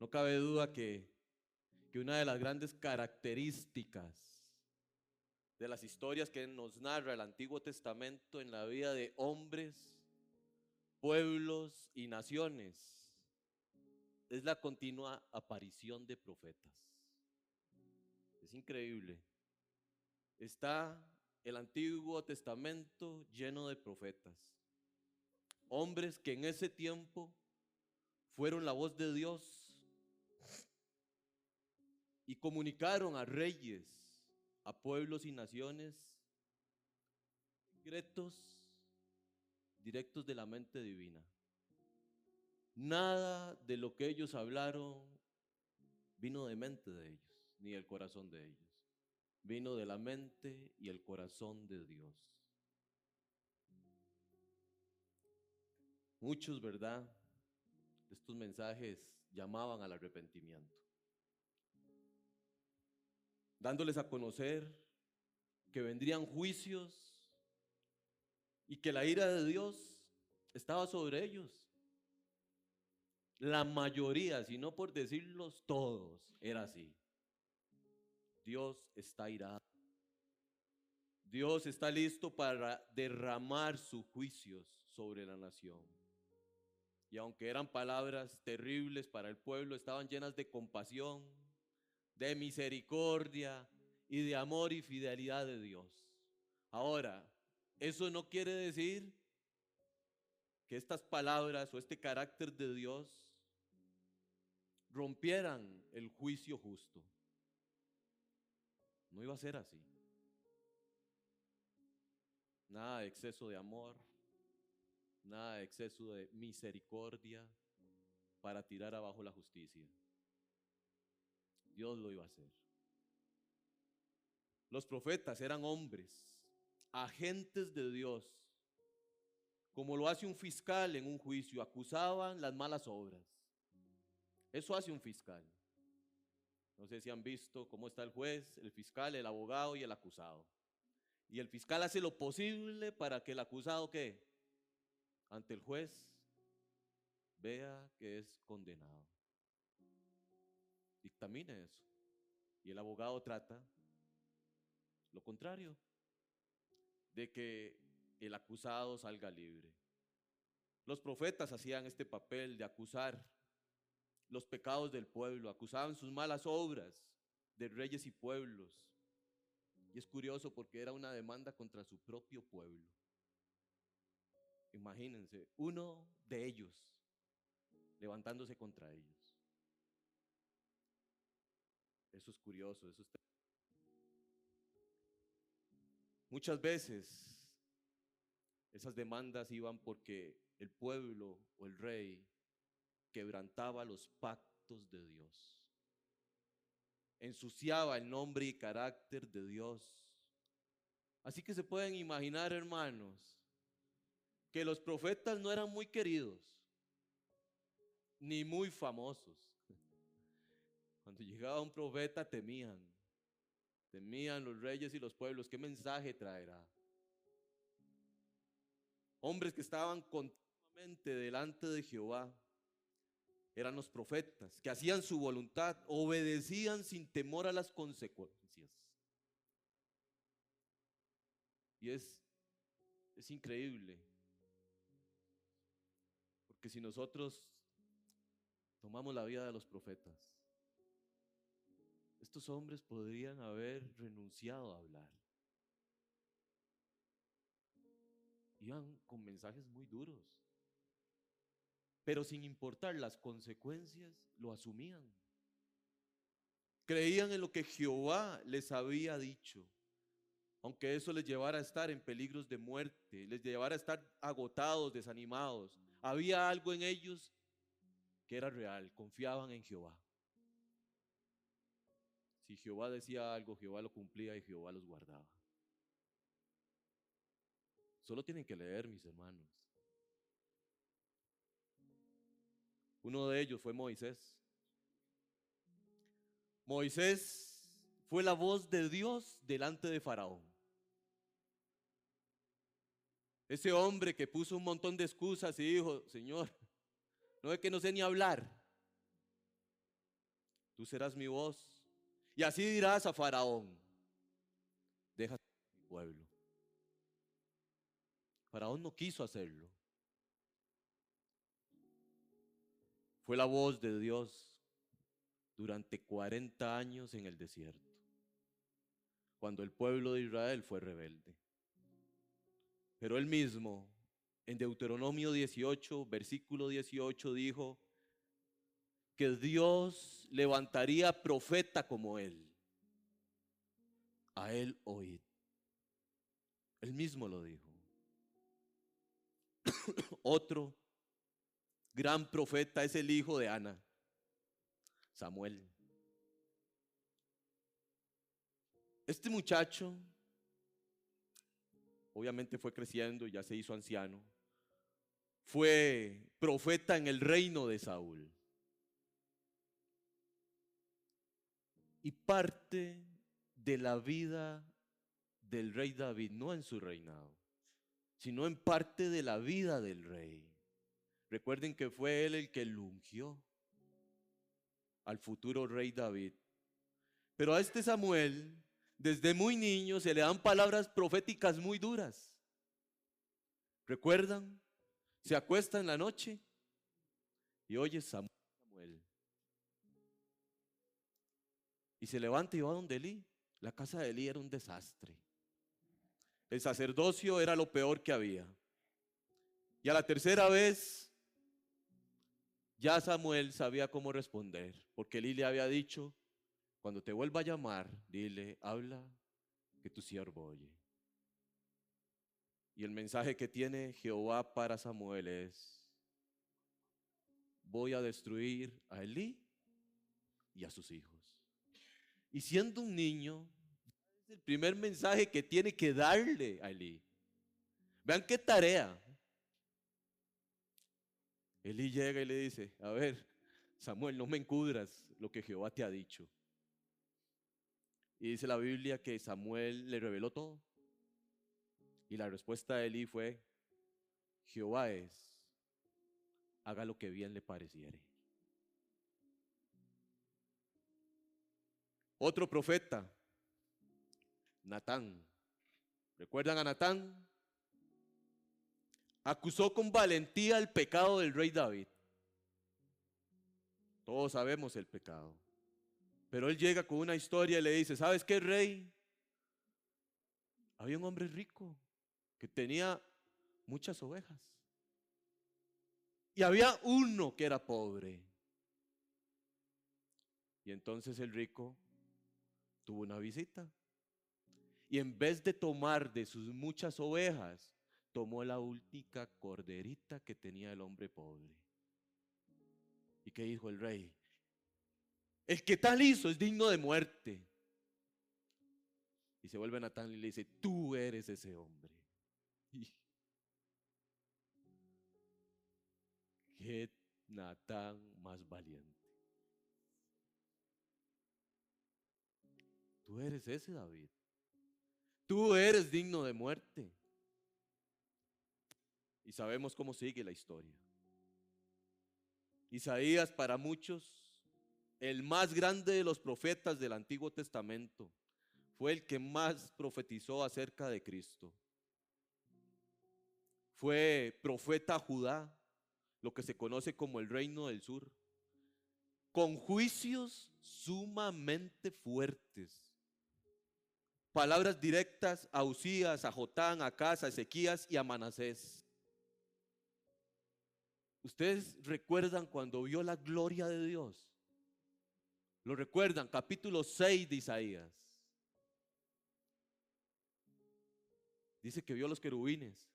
No cabe duda que una de las grandes características de las historias que nos narra el Antiguo Testamento en la vida de hombres, pueblos y naciones es la continua aparición de profetas. Es increíble. Está el Antiguo Testamento lleno de profetas. Hombres que en ese tiempo fueron la voz de Dios y comunicaron a reyes, a pueblos y naciones directos de la mente divina. Nada de lo que ellos hablaron vino de mente de ellos, ni del corazón de ellos. Vino de la mente y el corazón de Dios. Muchos, ¿verdad?, de estos mensajes llamaban al arrepentimiento, dándoles a conocer que vendrían juicios y que la ira de Dios estaba sobre ellos. La mayoría, si no por decirlos todos, era así. Dios está irado. Dios está listo para derramar sus juicios sobre la nación. Y aunque eran palabras terribles para el pueblo, estaban llenas de compasión, de misericordia y de amor y fidelidad de Dios. Ahora, eso no quiere decir que estas palabras o este carácter de Dios rompieran el juicio justo. No iba a ser así. Nada de exceso de amor, nada de exceso de misericordia para tirar abajo la justicia. Dios lo iba a hacer. Los profetas eran hombres, agentes de Dios, como lo hace un fiscal en un juicio, acusaban las malas obras. Eso hace un fiscal. No sé si han visto cómo está el juez, el fiscal, el abogado y el acusado. Y el fiscal hace lo posible para que el acusado, ¿qué?, ante el juez vea que es condenado. Dictamine eso. Y el abogado trata lo contrario, de que el acusado salga libre. Los profetas hacían este papel de acusar los pecados del pueblo, acusaban sus malas obras de reyes y pueblos. Y es curioso porque era una demanda contra su propio pueblo. Imagínense, uno de ellos levantándose contra ellos. Eso es curioso, eso es... Muchas veces esas demandas iban porque el pueblo o el rey quebrantaba los pactos de Dios, ensuciaba el nombre y carácter de Dios. Así que se pueden imaginar, hermanos, que los profetas no eran muy queridos, ni muy famosos. Cuando llegaba un profeta temían los reyes y los pueblos. ¿Qué mensaje traerá? Hombres que estaban continuamente delante de Jehová eran los profetas, que hacían su voluntad, obedecían sin temor a las consecuencias. Y es increíble, porque si nosotros tomamos la vida de los profetas, estos hombres podrían haber renunciado a hablar. Iban con mensajes muy duros, pero sin importar las consecuencias, lo asumían. Creían en lo que Jehová les había dicho, aunque eso les llevara a estar en peligros de muerte, les llevara a estar agotados, desanimados. Había algo en ellos que era real, confiaban en Jehová. Si Jehová decía algo, Jehová lo cumplía y Jehová los guardaba. Solo tienen que leer, mis hermanos. Uno de ellos fue Moisés. Moisés fue la voz de Dios delante de Faraón. Ese hombre que puso un montón de excusas y dijo: Señor, no es que no sé ni hablar. tú serás mi voz. Y así dirás a Faraón, deja mi pueblo. Faraón no quiso hacerlo. Fue la voz de Dios durante 40 años en el desierto, cuando el pueblo de Israel fue rebelde. Pero él mismo, en Deuteronomio 18, versículo 18, dijo que Dios levantaría profeta como él. A él oíd. Él mismo lo dijo. Otro gran profeta es el hijo de Ana, Samuel. Este muchacho obviamente fue creciendo, ya se hizo anciano. Fue profeta en el reino de Saúl. Y parte de la vida del rey David, no en su reinado, sino en parte de la vida del rey. Recuerden que fue él el que lo ungió al futuro rey David. Pero a este Samuel, desde muy niño, se le dan palabras proféticas muy duras. ¿Recuerdan? Se acuesta en la noche y oye Samuel. Y se levanta y va donde Elí. La casa de Elí era un desastre. El sacerdocio era lo peor que había. Y a la tercera vez, ya Samuel sabía cómo responder, porque Elí le había dicho, cuando te vuelva a llamar, dile, habla, que tu siervo oye. Y el mensaje que tiene Jehová para Samuel es, voy a destruir a Elí y a sus hijos. Y siendo un niño, es el primer mensaje que tiene que darle a Elí. Vean qué tarea. Elí llega y le dice, a ver, Samuel, no me encubras lo que Jehová te ha dicho. Y dice la Biblia que Samuel le reveló todo. Y la respuesta de Elí fue, Jehová es, haga lo que bien le pareciere. Otro profeta, Natán. ¿Recuerdan a Natán? Acusó con valentía el pecado del rey David. Todos sabemos el pecado. Pero él llega con una historia y le dice, ¿sabes qué, rey? Había un hombre rico que tenía muchas ovejas. Y había uno que era pobre. Y entonces el rico tuvo una visita. Y en vez de tomar de sus muchas ovejas, tomó la única corderita que tenía el hombre pobre. ¿Y qué dijo el rey? El que tal hizo es digno de muerte. Y se vuelve Natán y le dice, tú eres ese hombre. Y qué Natán más valiente. Tú eres ese David. Tú eres digno de muerte. Y sabemos cómo sigue la historia. Isaías, para muchos, el más grande de los profetas del Antiguo Testamento, fue el que más profetizó acerca de Cristo. Fue profeta a Judá, lo que se conoce como el Reino del Sur, con juicios sumamente fuertes. Palabras directas a Usías, a Jotán, a Acaz, a Ezequías y a Manasés. ¿Ustedes recuerdan cuando vio la gloria de Dios? ¿Lo recuerdan? Capítulo 6 de Isaías. Dice que vio los querubines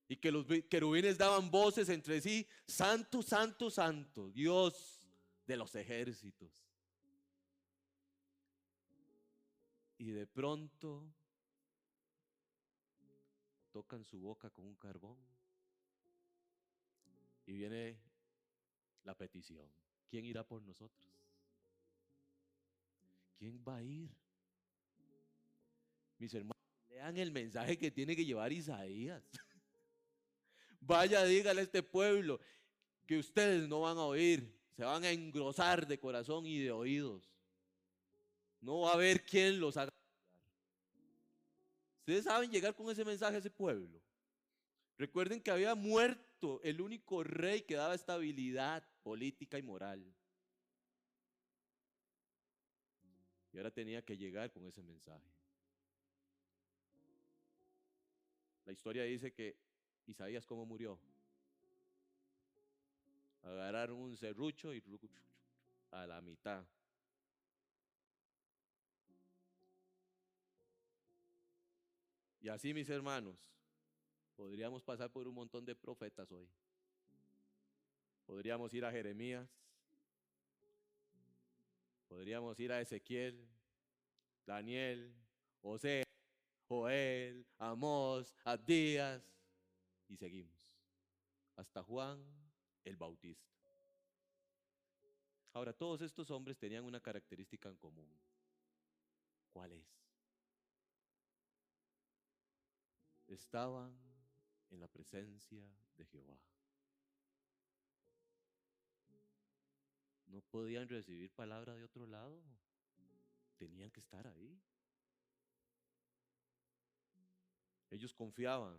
y que los querubines daban voces entre sí, santo, santo, santo, Dios de los ejércitos. Y de pronto tocan su boca con un carbón y viene la petición. ¿Quién irá por nosotros? ¿Quién va a ir? Mis hermanos, lean el mensaje que tiene que llevar Isaías. Vaya, dígale a este pueblo que ustedes no van a oír, se van a engrosar de corazón y de oídos. No va a haber quien los haga. Ustedes saben llegar con ese mensaje a ese pueblo. Recuerden que había muerto el único rey que daba estabilidad política y moral. Y ahora tenía que llegar con ese mensaje. La historia dice que Isaías, ¿cómo murió? Agarraron un serrucho y a la mitad. Y así, mis hermanos, podríamos pasar por un montón de profetas hoy. Podríamos ir a Jeremías, podríamos ir a Ezequiel, Daniel, José, Joel, Amós, Abdías, y seguimos, hasta Juan el Bautista. Ahora, todos estos hombres tenían una característica en común. ¿Cuál es? Estaban en la presencia de Jehová. No podían recibir palabra de otro lado. Tenían que estar ahí. Ellos confiaban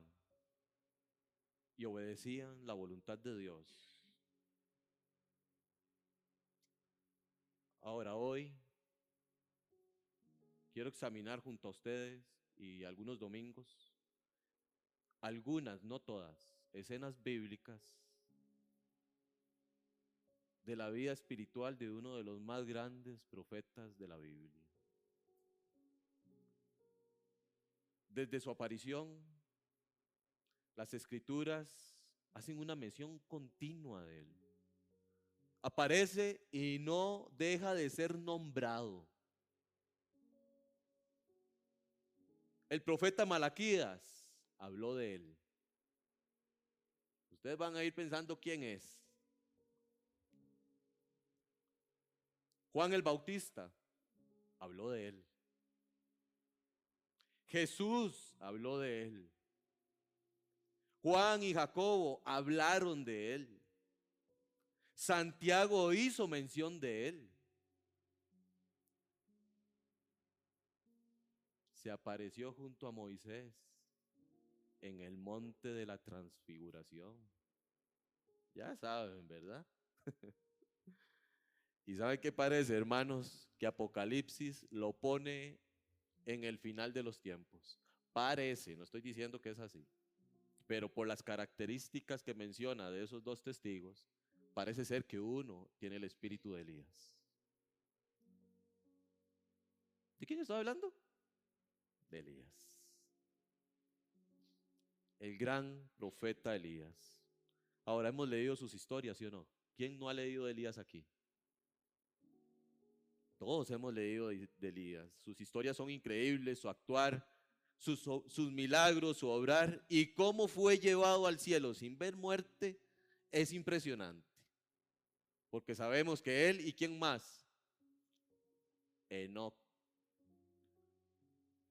y obedecían la voluntad de Dios. Ahora, hoy quiero examinar junto a ustedes y algunos domingos algunas, no todas, escenas bíblicas de la vida espiritual de uno de los más grandes profetas de la Biblia. Desde su aparición, las escrituras hacen una mención continua de él. Aparece y no deja de ser nombrado. El profeta Malaquías habló de él. Ustedes van a ir pensando quién es. Juan el Bautista habló de él. Jesús habló de él. Juan y Jacobo hablaron de él. Santiago hizo mención de él. Se apareció junto a Moisés en el monte de la transfiguración. Ya saben, ¿verdad? ¿Y saben qué parece, hermanos? Que Apocalipsis lo pone en el final de los tiempos. Parece, no estoy diciendo que es así, pero por las características que menciona de esos dos testigos, parece ser que uno tiene el espíritu de Elías. ¿De quién estoy hablando? De Elías. El gran profeta Elías. Ahora hemos leído sus historias, ¿sí o no? ¿Quién no ha leído de Elías aquí? Todos hemos leído de Elías. Sus historias son increíbles, su actuar, sus milagros, su obrar y cómo fue llevado al cielo sin ver muerte es impresionante. Porque sabemos que él y quién más, Enoc.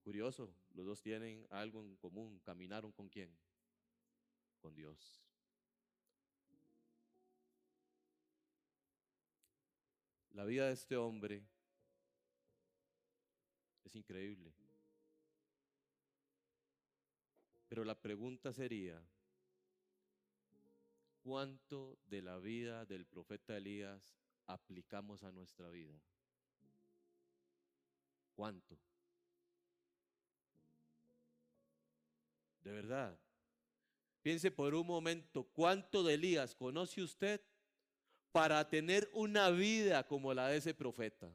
Curioso, los dos tienen algo en común. ¿Caminaron con quién? Con Dios. La vida de este hombre es increíble. Pero la pregunta sería, ¿cuánto de la vida del profeta Elías aplicamos a nuestra vida? ¿Cuánto? De verdad. Piense por un momento, ¿cuánto de Elías conoce usted para tener una vida como la de ese profeta?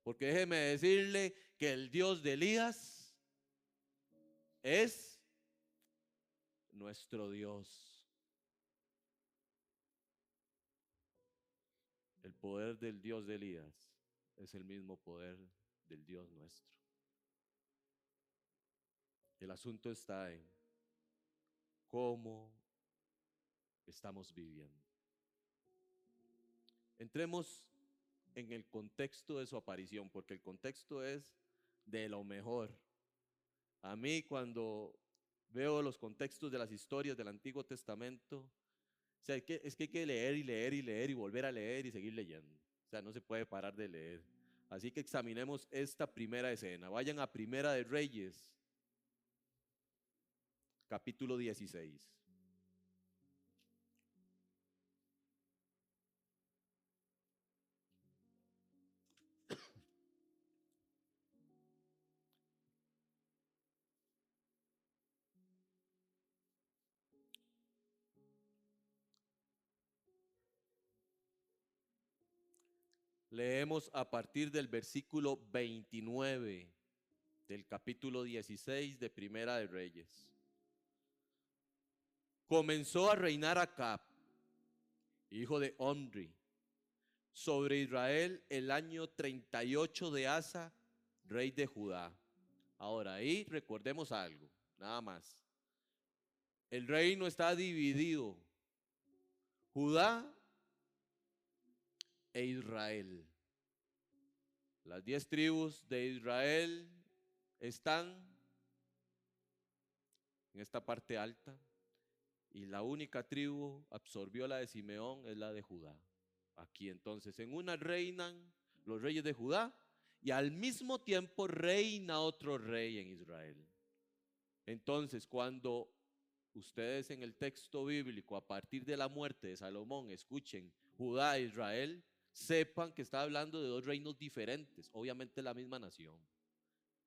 Porque déjeme decirle que el Dios de Elías es nuestro Dios. El poder del Dios de Elías es el mismo poder del Dios nuestro. El asunto está en cómo estamos viviendo. Entremos en el contexto de su aparición, porque el contexto es de lo mejor. A mí, cuando veo los contextos de las historias del Antiguo Testamento, sea, es que hay que leer y leer y leer y volver a leer y seguir leyendo. O sea, no se puede parar de leer. Así que examinemos esta primera escena. Vayan a Primera de Reyes, capítulo 16. Leemos a partir del versículo 29 del capítulo 16 de Primera de Reyes. Comenzó a reinar Acab, hijo de Omri, sobre Israel el año 38 de Asa, rey de Judá. Ahora ahí recordemos algo, nada más. El reino está dividido, Judá e Israel. Las 10 tribus de Israel están en esta parte alta y la única tribu absorbió la de Simeón es la de Judá. Aquí entonces en una reinan los reyes de Judá y al mismo tiempo reina otro rey en Israel. Entonces cuando ustedes en el texto bíblico a partir de la muerte de Salomón escuchen Judá e Israel, sepan que está hablando de dos reinos diferentes, obviamente la misma nación,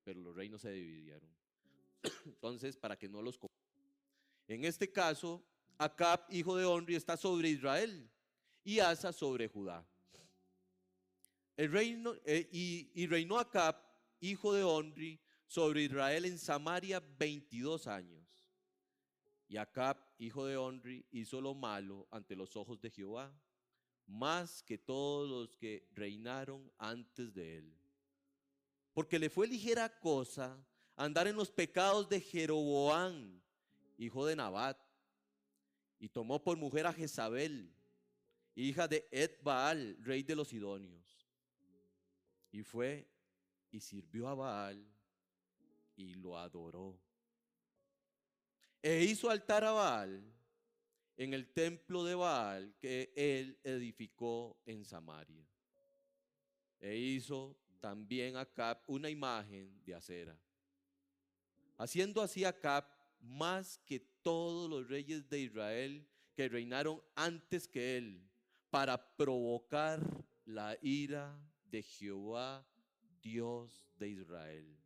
pero los reinos se dividieron. Entonces, para que no los confundan. En este caso, Acab, hijo de Omri, está sobre Israel y Asa sobre Judá. El reino, y reinó Acab, hijo de Omri, sobre Israel en Samaria 22 años. Y Acab, hijo de Omri, hizo lo malo ante los ojos de Jehová, más que todos los que reinaron antes de él. Porque le fue ligera cosa andar en los pecados de Jeroboam, hijo de Nabat, y tomó por mujer a Jezabel, hija de Ed-Baal, rey de los Sidonios. Y fue y sirvió a Baal y lo adoró. E hizo altar a Baal en el templo de Baal que él edificó en Samaria. E hizo también Acab una imagen de acera. Haciendo así Acab más que todos los reyes de Israel que reinaron antes que él, para provocar la ira de Jehová, Dios de Israel.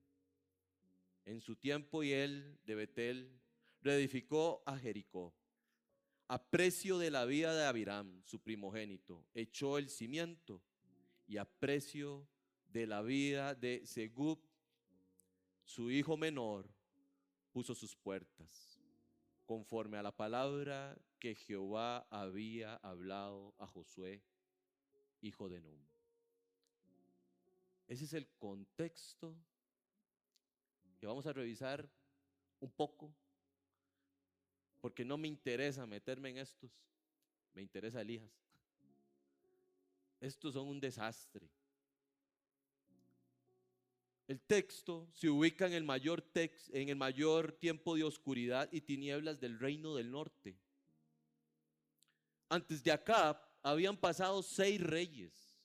En su tiempo y él de Betel reedificó a Jericó. A precio de la vida de Abiram, su primogénito, echó el cimiento, y a precio de la vida de Segub, su hijo menor, puso sus puertas, conforme a la palabra que Jehová había hablado a Josué, hijo de Nun. Ese es el contexto que vamos a revisar un poco, porque no me interesa meterme en estos, me interesa Elías. Estos son un desastre. El texto se ubica en el mayor tiempo de oscuridad y tinieblas del reino del norte. Antes de Acab habían pasado 6 reyes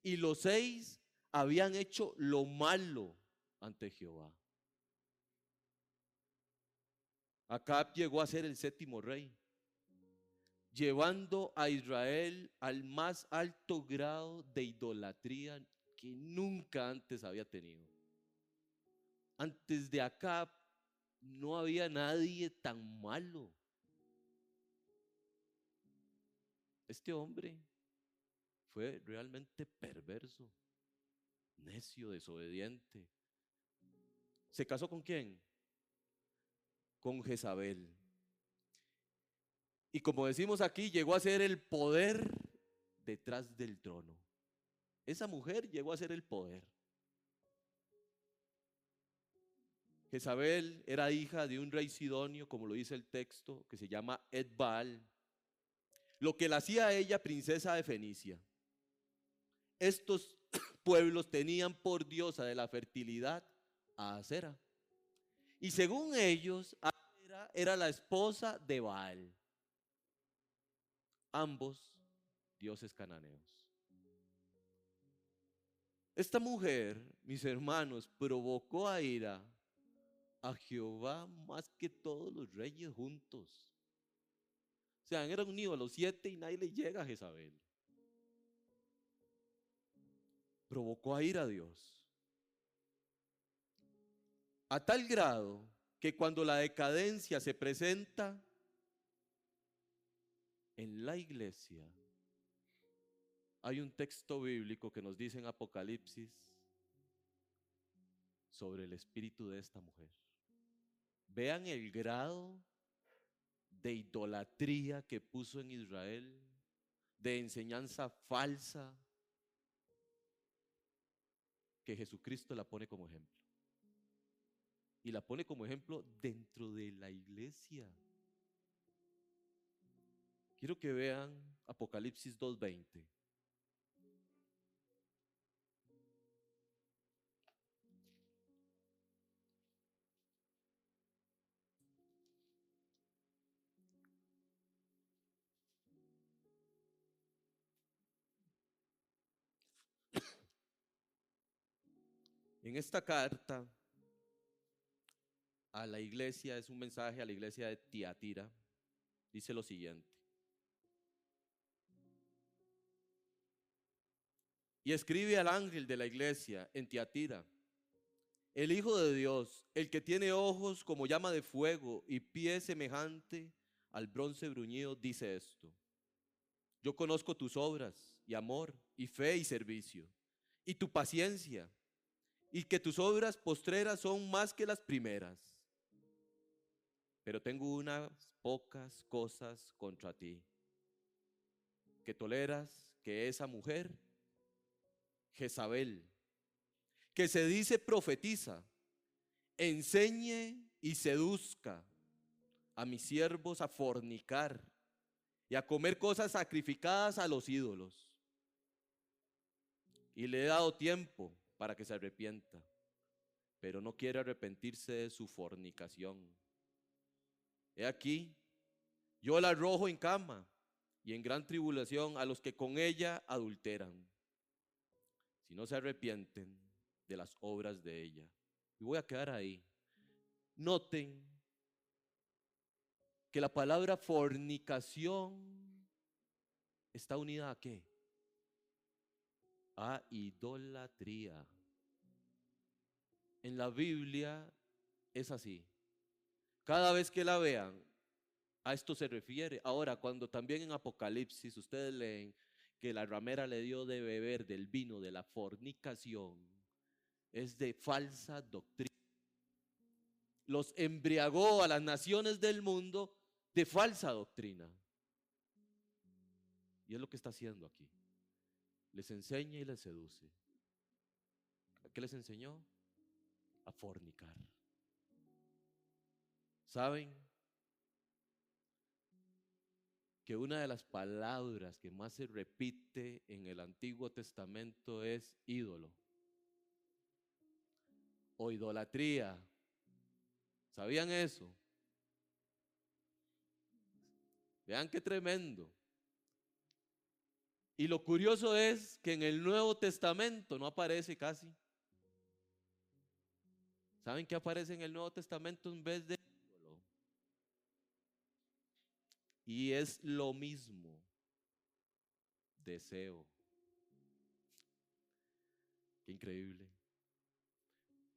y los 6 habían hecho lo malo ante Jehová. Acab llegó a ser el 7º rey, llevando a Israel al más alto grado de idolatría que nunca antes había tenido. Antes de Acab no había nadie tan malo. Este hombre fue realmente perverso, necio, desobediente. ¿Se casó con quién? Con Jezabel. Y como decimos aquí, llegó a ser el poder detrás del trono. Esa mujer llegó a ser el poder. Jezabel era hija de un rey sidonio, como lo dice el texto, que se llama Ed-Baal, lo que la hacía a ella princesa de Fenicia. Estos pueblos tenían por diosa de la fertilidad a Acera. Y según ellos, Acera era la esposa de Baal. ambos dioses cananeos. Esta mujer, mis hermanos, provocó a ira a Jehová más que todos los reyes juntos. O sea, eran unidos los 7 y nadie le llega a Jezabel. Provocó a ira a Dios. A tal grado que cuando la decadencia se presenta en la iglesia, hay un texto bíblico que nos dice en Apocalipsis sobre el espíritu de esta mujer. Vean el grado de idolatría que puso en Israel, de enseñanza falsa, que Jesucristo la pone como ejemplo. Y la pone como ejemplo dentro de la iglesia. Quiero que vean Apocalipsis 2:20. En esta carta a la iglesia, es un mensaje a la iglesia de Tiatira, dice lo siguiente: y escribe al ángel de la iglesia en Tiatira, el Hijo de Dios, el que tiene ojos como llama de fuego y pies semejante al bronce bruñido, dice esto: yo conozco tus obras y amor y fe y servicio y tu paciencia, y que tus obras postreras son más que las primeras. Pero tengo unas pocas cosas contra ti, que toleras que esa mujer, Jezabel, que se dice profetiza, enseñe y seduzca a mis siervos a fornicar y a comer cosas sacrificadas a los ídolos. Y le he dado tiempo para que se arrepienta, pero no quiere arrepentirse de su fornicación. He aquí, yo la arrojo en cama y en gran tribulación a los que con ella adulteran, si no se arrepienten de las obras de ella. Y voy a quedar ahí. Noten que la palabra fornicación está unida ¿a qué? A idolatría. En la Biblia es así. Cada vez que la vean, a esto se refiere. Ahora, cuando también en Apocalipsis ustedes leen que la ramera le dio de beber del vino de la fornicación, es de falsa doctrina. Los embriagó a las naciones del mundo de falsa doctrina. Y es lo que está haciendo aquí. Les enseña y les seduce. ¿A qué les enseñó? A fornicar. ¿Saben que una de las palabras que más se repite en el Antiguo Testamento es ídolo o idolatría? ¿Sabían eso? Vean qué tremendo. Y lo curioso es que en el Nuevo Testamento no aparece casi. ¿Saben qué aparece en el Nuevo Testamento en vez de ídolo? Y es lo mismo, deseo. Qué increíble.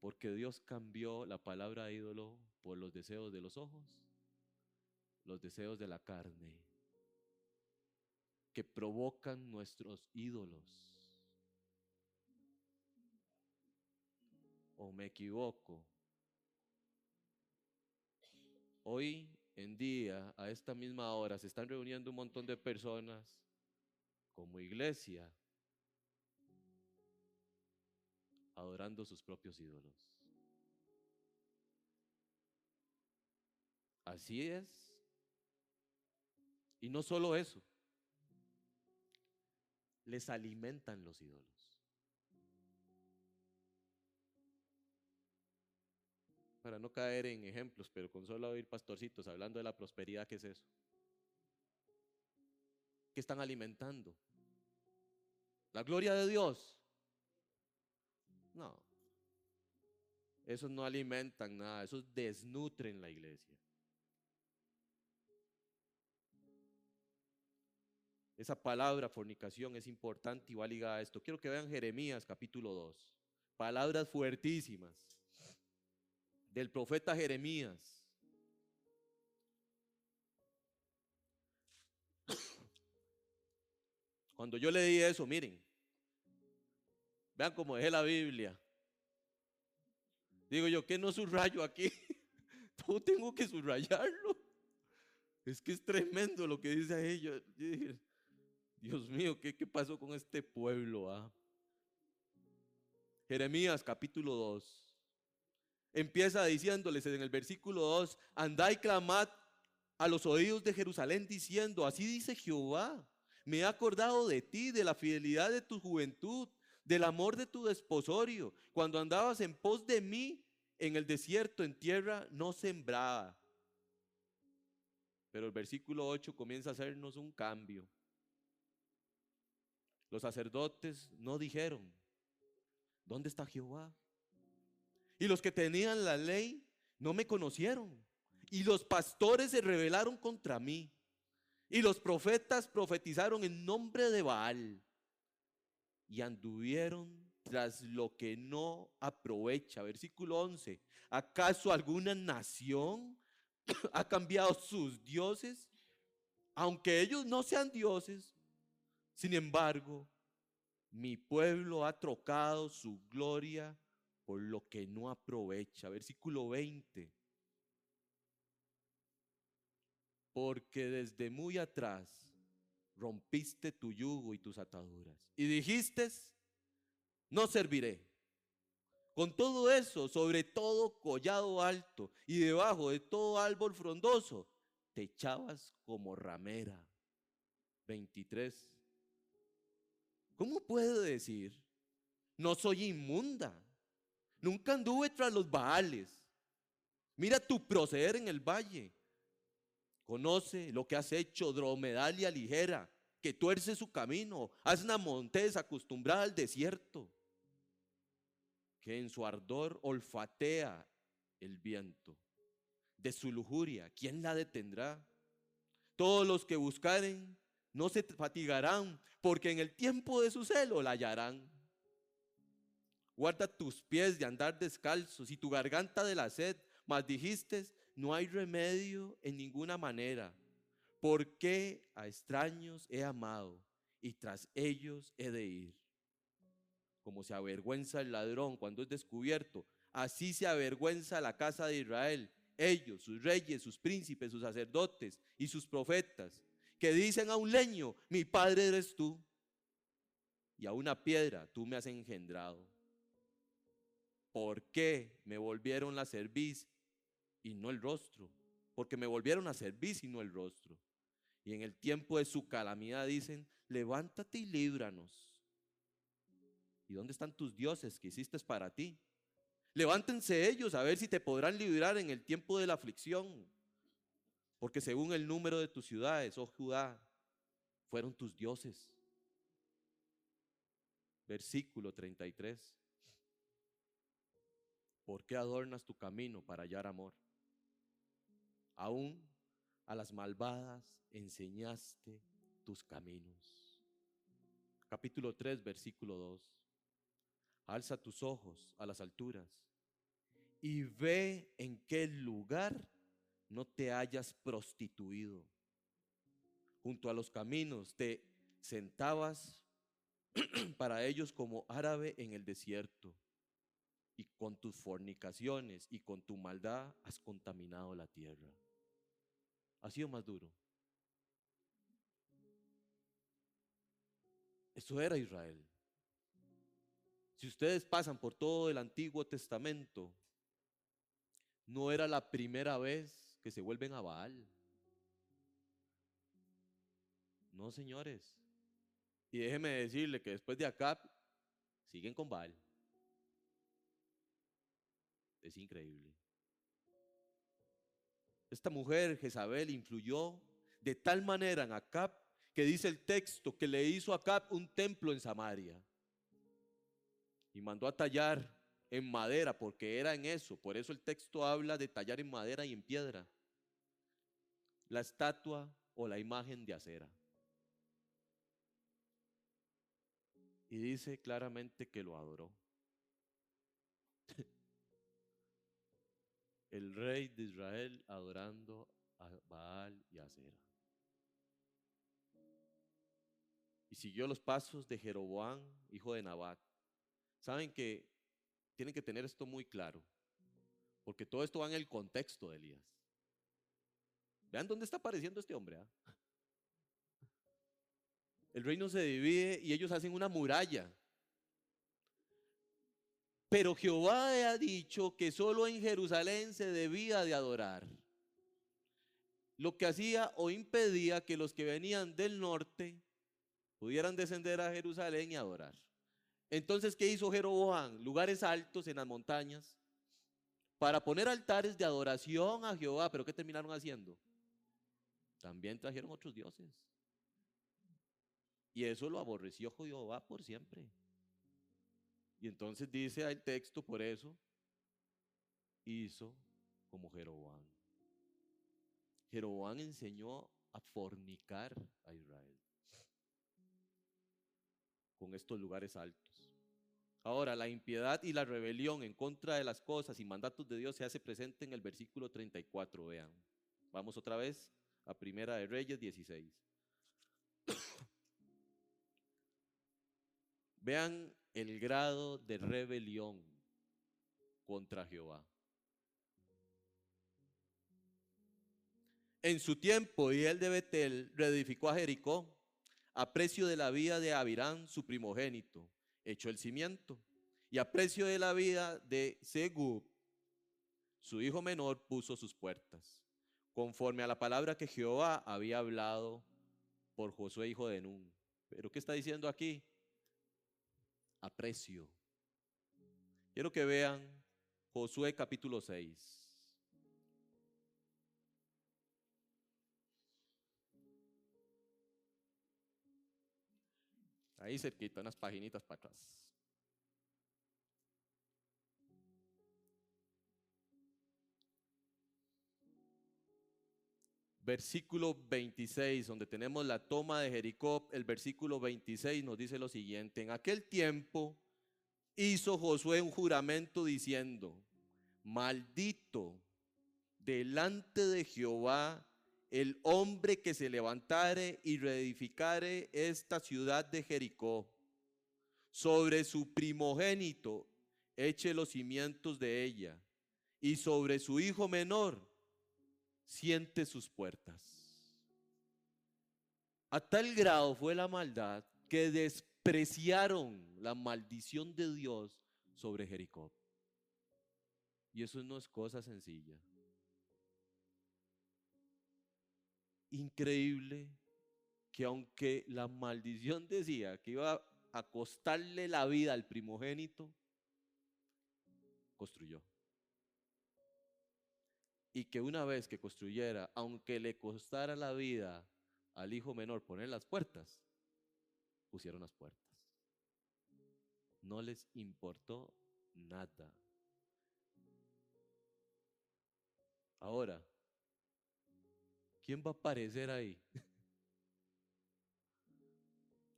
Porque Dios cambió la palabra ídolo por los deseos de los ojos, los deseos de la carne, que provocan nuestros ídolos. ¿O me equivoco? Hoy en día, a esta misma hora, se están reuniendo un montón de personas como iglesia, adorando sus propios ídolos. Así es. Y no solo eso, les alimentan los ídolos. Para no caer en ejemplos, pero con solo oír pastorcitos hablando de la prosperidad, ¿qué es eso? ¿Qué están alimentando? ¿La gloria de Dios? No, esos no alimentan nada, esos desnutren la iglesia. Esa palabra fornicación es importante y va ligada a esto. Quiero que vean Jeremías capítulo 2. Palabras fuertísimas del profeta Jeremías. Cuando yo leí eso, miren, vean cómo dejé la Biblia. Digo yo, ¿qué no subrayo aquí? Todo tengo que subrayarlo. Es que es tremendo lo que dice ahí. Yo dije, Dios mío, ¿qué pasó con este pueblo? Jeremías capítulo 2. Empieza diciéndoles en el versículo 2, andad y clamad a los oídos de Jerusalén diciendo, así dice Jehová, me he acordado de ti, de la fidelidad de tu juventud, del amor de tu desposorio, cuando andabas en pos de mí en el desierto, en tierra no sembrada. Pero el versículo 8 comienza a hacernos un cambio. Los sacerdotes no dijeron, ¿dónde está Jehová? Y los que tenían la ley no me conocieron. Y los pastores se rebelaron contra mí. Y los profetas profetizaron en nombre de Baal. Y anduvieron tras lo que no aprovecha. Versículo 11. ¿Acaso alguna nación ha cambiado sus dioses? Aunque ellos no sean dioses, sin embargo, mi pueblo ha trocado su gloria por lo que no aprovecha. Versículo 20. Porque desde muy atrás rompiste tu yugo y tus ataduras. Y dijiste, no serviré. Con todo eso, sobre todo collado alto y debajo de todo árbol frondoso, te echabas como ramera. 23. ¿Cómo puedo decir? No soy inmunda. Nunca anduve tras los Baales. Mira tu proceder en el valle. Conoce lo que has hecho, dromedalia ligera, que tuerce su camino. Haz una montés acostumbrada al desierto, que en su ardor olfatea el viento. De su lujuria, ¿quién la detendrá? Todos los que buscaren no se fatigarán, porque en el tiempo de su celo la hallarán. Guarda tus pies de andar descalzos y tu garganta de la sed, mas dijiste, no hay remedio en ninguna manera, porque a extraños he amado y tras ellos he de ir. Como se avergüenza el ladrón cuando es descubierto, así se avergüenza la casa de Israel, ellos, sus reyes, sus príncipes, sus sacerdotes y sus profetas, que dicen a un leño, mi padre eres tú, y a una piedra tú me has engendrado. ¿Por qué me volvieron la cerviz y no el rostro? Porque me volvieron a cerviz y no el rostro. Y en el tiempo de su calamidad dicen, levántate y líbranos. ¿Y dónde están tus dioses que hiciste para ti? Levántense ellos a ver si te podrán librar en el tiempo de la aflicción. Porque según el número de tus ciudades, oh Judá, fueron tus dioses. Versículo 33. ¿Por qué adornas tu camino para hallar amor? Aún a las malvadas enseñaste tus caminos. Capítulo 3, versículo 2. Alza tus ojos a las alturas y ve en qué lugar no te hayas prostituido. Junto a los caminos te sentabas para ellos como árabe en el desierto, y con tus fornicaciones y con tu maldad has contaminado la tierra. Ha sido más duro. Eso era Israel. Si ustedes pasan por todo el Antiguo Testamento, no era la primera vez que se vuelven a Baal. No, señores. Y déjeme decirle que después de Acab, siguen con Baal. Es increíble. Esta mujer, Jezabel, influyó de tal manera en Acab que dice el texto que le hizo a Acab un templo en Samaria y mandó a tallar en madera, porque era en eso. Por eso el texto habla de tallar en madera y en piedra la estatua o la imagen de acera. Y dice claramente que lo adoró. El rey de Israel adorando a Baal y a Acera. Y siguió los pasos de Jeroboam, hijo de Nabat. Saben que tienen que tener esto muy claro, porque todo esto va en el contexto de Elías. Vean dónde está apareciendo este hombre. El reino se divide y ellos hacen una muralla. Pero Jehová ha dicho que solo en Jerusalén se debía de adorar. Lo que hacía o impedía que los que venían del norte pudieran descender a Jerusalén y adorar. Entonces, ¿qué hizo Jeroboam? Lugares altos en las montañas para poner altares de adoración a Jehová. ¿Pero qué terminaron haciendo? También trajeron otros dioses. Y eso lo aborreció Jehová por siempre. Y entonces dice el texto, por eso hizo como Jeroboam. Jeroboam enseñó a fornicar a Israel con estos lugares altos. Ahora, la impiedad y la rebelión en contra de las cosas y mandatos de Dios se hace presente en el versículo 34, vean. Vamos otra vez a Primera de Reyes 16. Vean el grado de rebelión contra Jehová. En su tiempo, Hiel de Betel reedificó a Jericó a precio de la vida de Abirán, su primogénito, echó el cimiento, y a precio de la vida de Segub, su hijo menor, puso sus puertas, conforme a la palabra que Jehová había hablado por Josué, hijo de Nun. ¿Pero qué está diciendo aquí? A precio. Quiero que vean Josué capítulo 6. Ahí cerquita, unas paginitas para atrás. Versículo 26, donde tenemos la toma de Jericó, el versículo 26 nos dice lo siguiente: en aquel tiempo hizo Josué un juramento diciendo: maldito delante de Jehová el hombre que se levantare y reedificare esta ciudad de Jericó. Sobre su primogénito eche los cimientos de ella, y sobre su hijo menor siente sus puertas. A tal grado fue la maldad que despreciaron la maldición de Dios sobre Jericó. Y eso no es cosa sencilla. Increíble que aunque la maldición decía que iba a costarle la vida al primogénito, construyó. Y que una vez que construyera, aunque le costara la vida al hijo menor poner las puertas, pusieron las puertas. No les importó nada. Ahora, ¿quién va a aparecer ahí?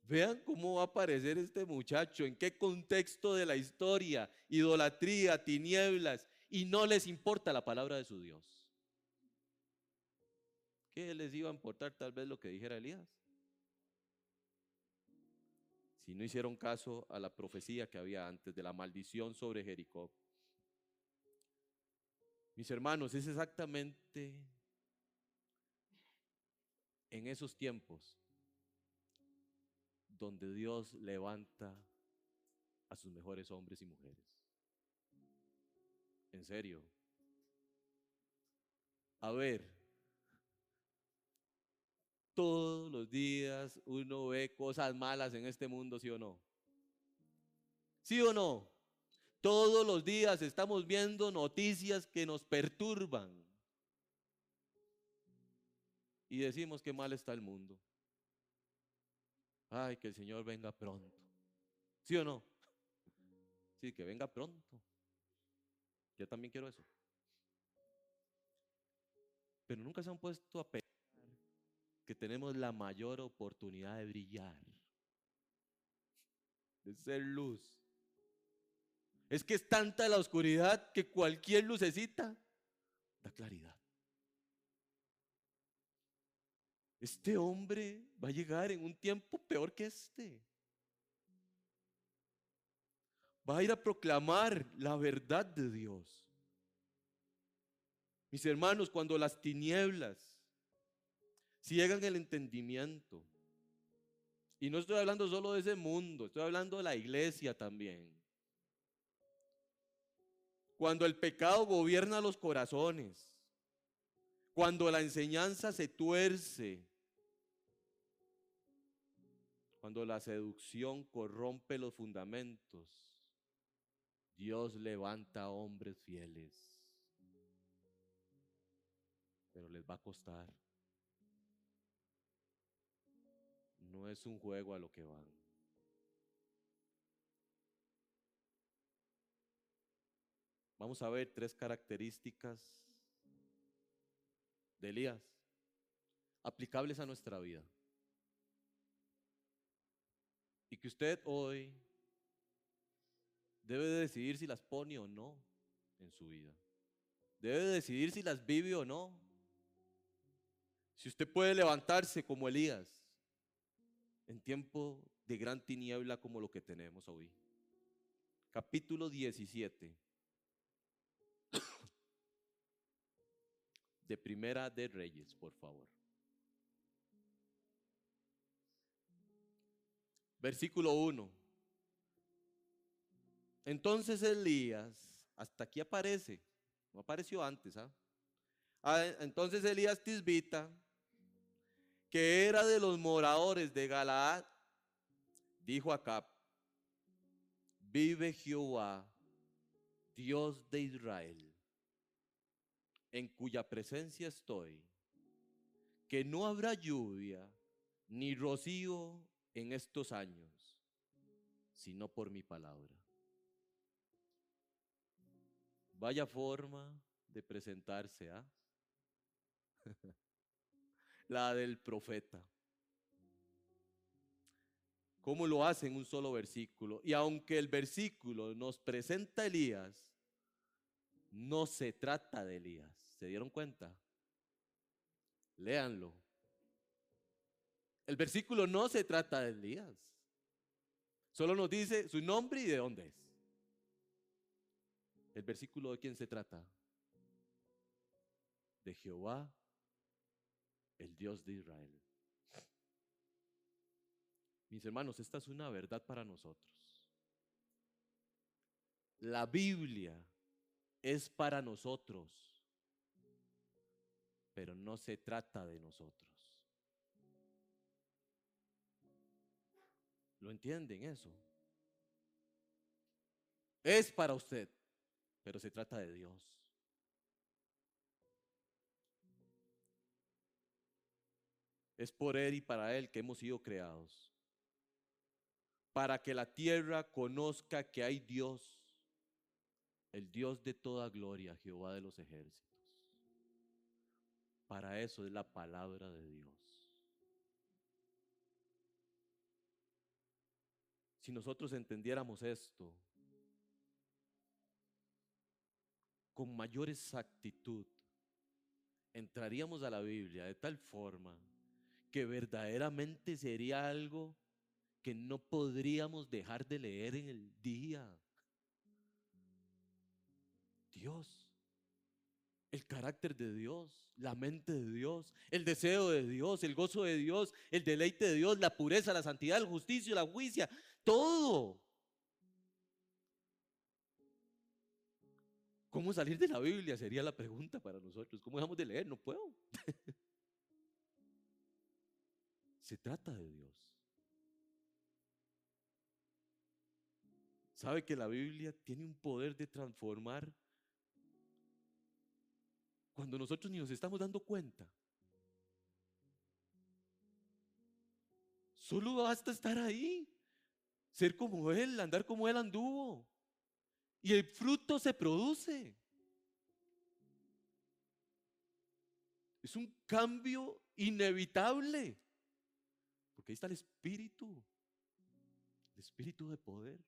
Vean cómo va a aparecer este muchacho, en qué contexto de la historia: idolatría, tinieblas, y no les importa la palabra de su Dios. ¿Qué les iba a importar tal vez lo que dijera Elías? Si no hicieron caso a la profecía que había antes de la maldición sobre Jericó. Mis hermanos, es exactamente en esos tiempos donde Dios levanta a sus mejores hombres y mujeres. En serio. A ver, todos los días uno ve cosas malas en este mundo, ¿sí o no? ¿Sí o no? Todos los días estamos viendo noticias que nos perturban. Y decimos que mal está el mundo. Ay, que el Señor venga pronto. ¿Sí o no? Sí, que venga pronto. Yo también quiero eso. Pero nunca se han puesto a pensar que tenemos la mayor oportunidad de brillar, de ser luz. Es que es tanta la oscuridad que cualquier lucecita da claridad. Este hombre va a llegar en un tiempo peor que este. Va a ir a proclamar la verdad de Dios. Mis hermanos, cuando las tinieblas ciegan el entendimiento, y no estoy hablando solo de ese mundo, estoy hablando de la iglesia también. Cuando el pecado gobierna los corazones, cuando la enseñanza se tuerce, cuando la seducción corrompe los fundamentos, Dios levanta hombres fieles, pero les va a costar. No es un juego a lo que van. Vamos a ver 3 características de Elías aplicables a nuestra vida. Y que usted hoy debe de decidir si las pone o no en su vida. Debe de decidir si las vive o no. Si usted puede levantarse como Elías en tiempo de gran tiniebla como lo que tenemos hoy. Capítulo 17 de Primera de Reyes, por favor. Versículo 1. Entonces Elías, hasta aquí aparece, no apareció antes, entonces Elías Tisbita, que era de los moradores de Galaad, dijo a Acab: vive Jehová, Dios de Israel, en cuya presencia estoy, que no habrá lluvia ni rocío en estos años, sino por mi palabra. Vaya forma de presentarse, la del profeta. ¿Cómo lo hace en un solo versículo? Y aunque el versículo nos presenta a Elías, no se trata de Elías. ¿Se dieron cuenta? Léanlo. El versículo no se trata de Elías. Solo nos dice su nombre y de dónde es. El versículo, ¿de quién se trata? De Jehová, el Dios de Israel. Mis hermanos, esta es una verdad para nosotros. La Biblia es para nosotros, pero no se trata de nosotros. ¿Lo entienden eso? Es para usted, pero se trata de Dios. Es por Él y para Él que hemos sido creados. Para que la tierra conozca que hay Dios, el Dios de toda gloria, Jehová de los ejércitos. Para eso es la palabra de Dios. Si nosotros entendiéramos esto con mayor exactitud, entraríamos a la Biblia de tal forma que verdaderamente sería algo que no podríamos dejar de leer en el día. Dios, el carácter de Dios, la mente de Dios, el deseo de Dios, el gozo de Dios, el deleite de Dios, la pureza, la santidad, el justicia, la justicia, todo. ¿Cómo salir de la Biblia? Sería la pregunta para nosotros. ¿Cómo dejamos de leer? No puedo. Se trata de Dios. ¿Sabe que la Biblia tiene un poder de transformar cuando nosotros ni nos estamos dando cuenta? Solo basta estar ahí, ser como Él, andar como Él anduvo. Y el fruto se produce. Es un cambio inevitable. Porque ahí está el espíritu de poder.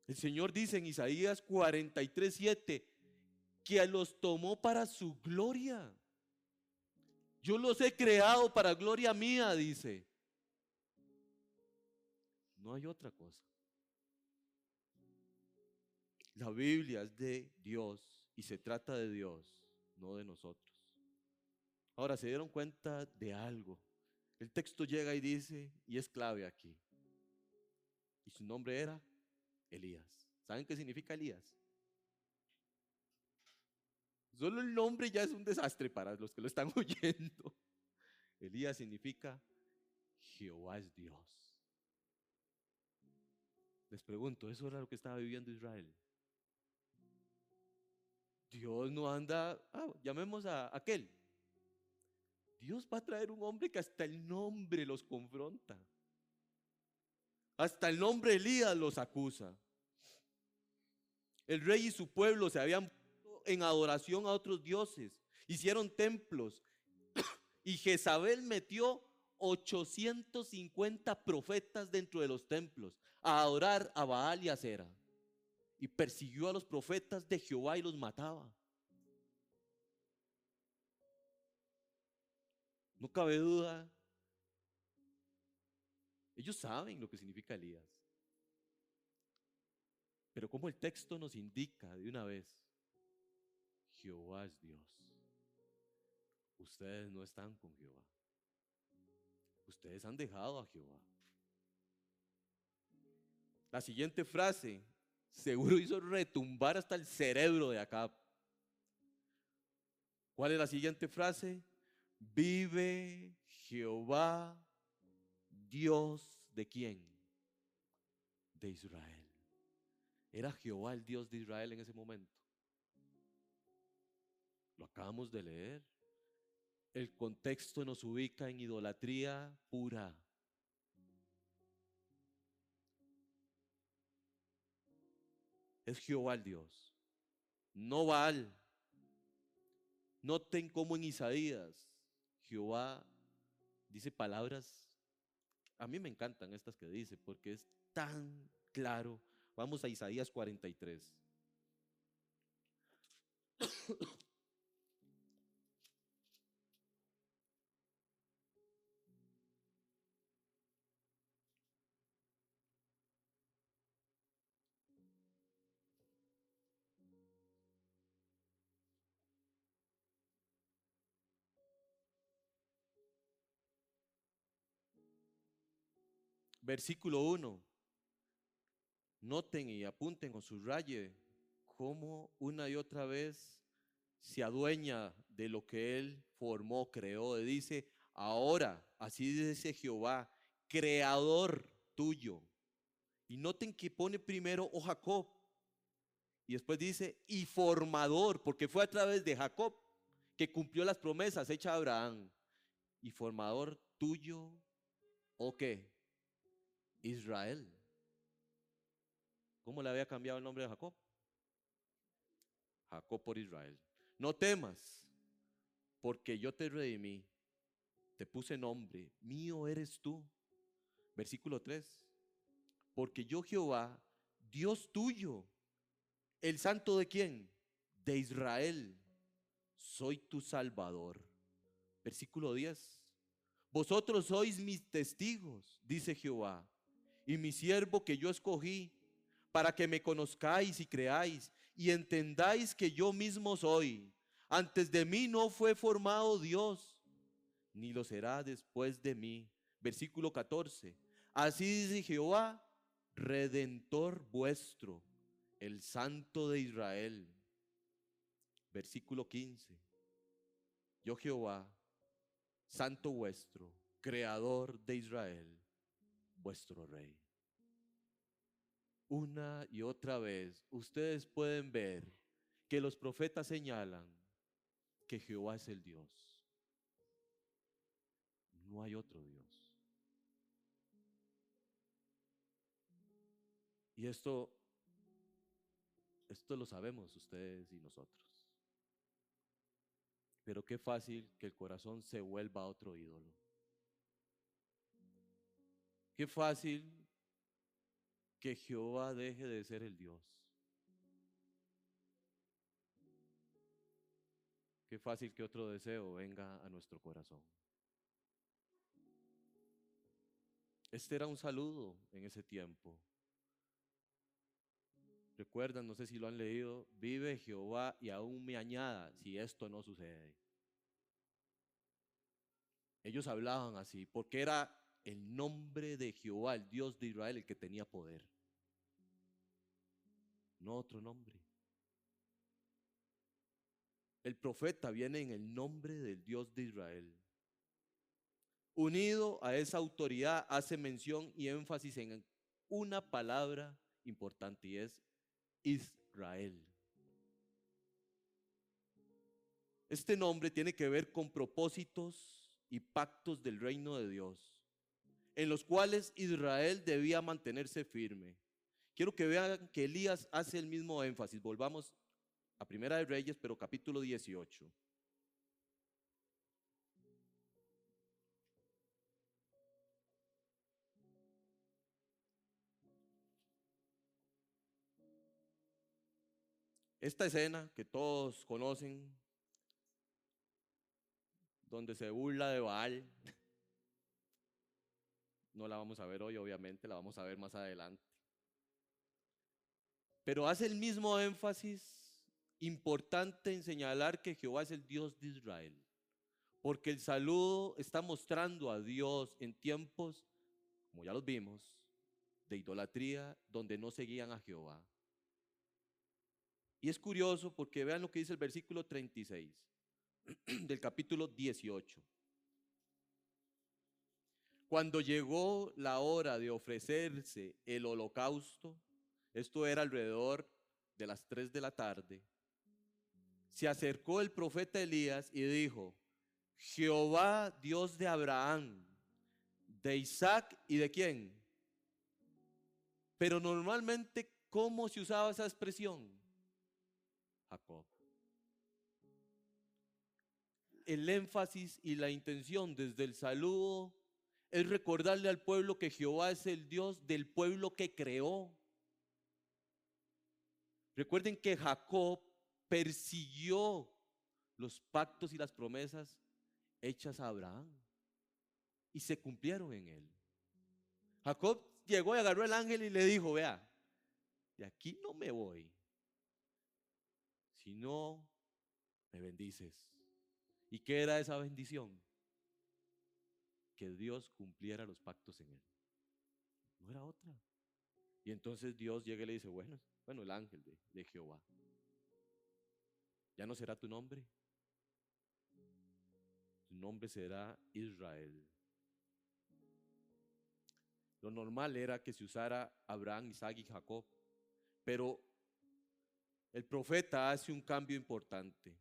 El Señor dice en Isaías 43:7 que los tomó para su gloria. Yo los he creado para gloria mía, dice. No hay otra cosa. La Biblia es de Dios y se trata de Dios, no de nosotros. Ahora, ¿se dieron cuenta de algo? El texto llega y dice, y es clave aquí, y su nombre era Elías. ¿Saben qué significa Elías? Solo el nombre ya es un desastre para los que lo están oyendo. Elías significa Jehová es Dios. Les pregunto, ¿eso era lo que estaba viviendo Israel? Dios no anda, llamemos a aquel. Dios va a traer un hombre que hasta el nombre los confronta. Hasta el nombre Elías los acusa. El rey y su pueblo se habían puesto en adoración a otros dioses. Hicieron templos. Y Jezabel metió 850 profetas dentro de los templos a adorar a Baal y a Acera. Y persiguió a los profetas de Jehová y los mataba. No cabe duda. Ellos saben lo que significa Elías. Pero como el texto nos indica de una vez, Jehová es Dios. Ustedes no están con Jehová. Ustedes han dejado a Jehová. La siguiente frase seguro hizo retumbar hasta el cerebro de Acab. ¿Cuál es la siguiente frase? Vive Jehová, Dios de quién? De Israel. ¿Era Jehová el Dios de Israel en ese momento? Lo acabamos de leer. El contexto nos ubica en idolatría pura. Es Jehová el Dios, no Baal. Noten cómo en Isaías Jehová dice palabras, a mí me encantan estas que dice, porque es tan claro. Vamos a Isaías 43. Versículo 1. Noten y apunten o subraye cómo una y otra vez se adueña de lo que Él formó, creó. Dice, ahora, así dice Jehová, creador tuyo. Y noten que pone primero, oh Jacob, y después dice, y formador, porque fue a través de Jacob que cumplió las promesas hechas a Abraham. Y formador tuyo, ¿o qué? Israel. ¿Cómo le había cambiado el nombre de Jacob? Jacob por Israel. No temas, porque yo te redimí, te puse nombre, mío eres tú. Versículo 3. Porque yo Jehová, Dios tuyo, el santo de quién? De Israel, soy tu Salvador. Versículo 10. Vosotros sois mis testigos, dice Jehová, y mi siervo que yo escogí, para que me conozcáis y creáis, y entendáis que yo mismo soy. Antes de mí no fue formado Dios, ni lo será después de mí. Versículo 14. Así dice Jehová, Redentor vuestro, el Santo de Israel. Versículo 15. Yo Jehová, Santo vuestro, Creador de Israel, vuestro Rey. Una y otra vez ustedes pueden ver que los profetas señalan que Jehová es el Dios. No hay otro Dios. Y esto lo sabemos ustedes y nosotros. Pero qué fácil que el corazón se vuelva otro ídolo. Qué fácil que Jehová deje de ser el Dios. Qué fácil que otro deseo venga a nuestro corazón. Este era un saludo en ese tiempo. Recuerdan, no sé si lo han leído, vive Jehová y aún me añada si esto no sucede. Ellos hablaban así porque era el nombre de Jehová, el Dios de Israel, el que tenía poder. No otro nombre. El profeta viene en el nombre del Dios de Israel. Unido a esa autoridad hace mención y énfasis en una palabra importante y es Israel. Este nombre tiene que ver con propósitos y pactos del reino de Dios, en los cuales Israel debía mantenerse firme. Quiero que vean que Elías hace el mismo énfasis. Volvamos a Primera de Reyes, pero capítulo 18. Esta escena que todos conocen, donde se burla de Baal, no la vamos a ver hoy, obviamente, la vamos a ver más adelante. Pero hace el mismo énfasis importante en señalar que Jehová es el Dios de Israel, porque el saludo está mostrando a Dios en tiempos, como ya los vimos, de idolatría, donde no seguían a Jehová. Y es curioso porque vean lo que dice el versículo 36 del capítulo 18. Cuando llegó la hora de ofrecerse el holocausto, esto era alrededor de las 3 de la tarde, se acercó el profeta Elías y dijo: Jehová, Dios de Abraham, de Isaac y de quién. Pero normalmente, ¿cómo se usaba esa expresión? Jacob. El énfasis y la intención desde el saludo es recordarle al pueblo que Jehová es el Dios del pueblo que creó. Recuerden que Jacob persiguió los pactos y las promesas hechas a Abraham y se cumplieron en él. Jacob llegó y agarró el ángel y le dijo: vea, de aquí no me voy, si no me bendices. ¿Y qué era esa bendición? Que Dios cumpliera los pactos en él. No era otra. Y entonces Dios llega y le dice: bueno, el ángel de Jehová, ya no será tu nombre será Israel. Lo normal era que se usara Abraham, Isaac y Jacob, pero el profeta hace un cambio importante.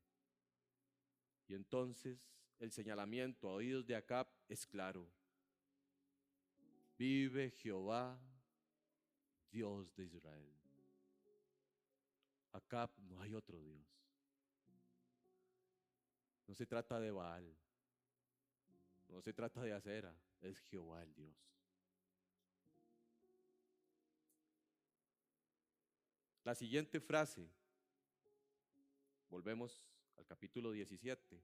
Y entonces el señalamiento a oídos de Acab es claro: vive Jehová, Dios de Israel. Acab, no hay otro Dios. No se trata de Baal, no se trata de Acera, es Jehová el Dios. La siguiente frase, volvemos al capítulo 17,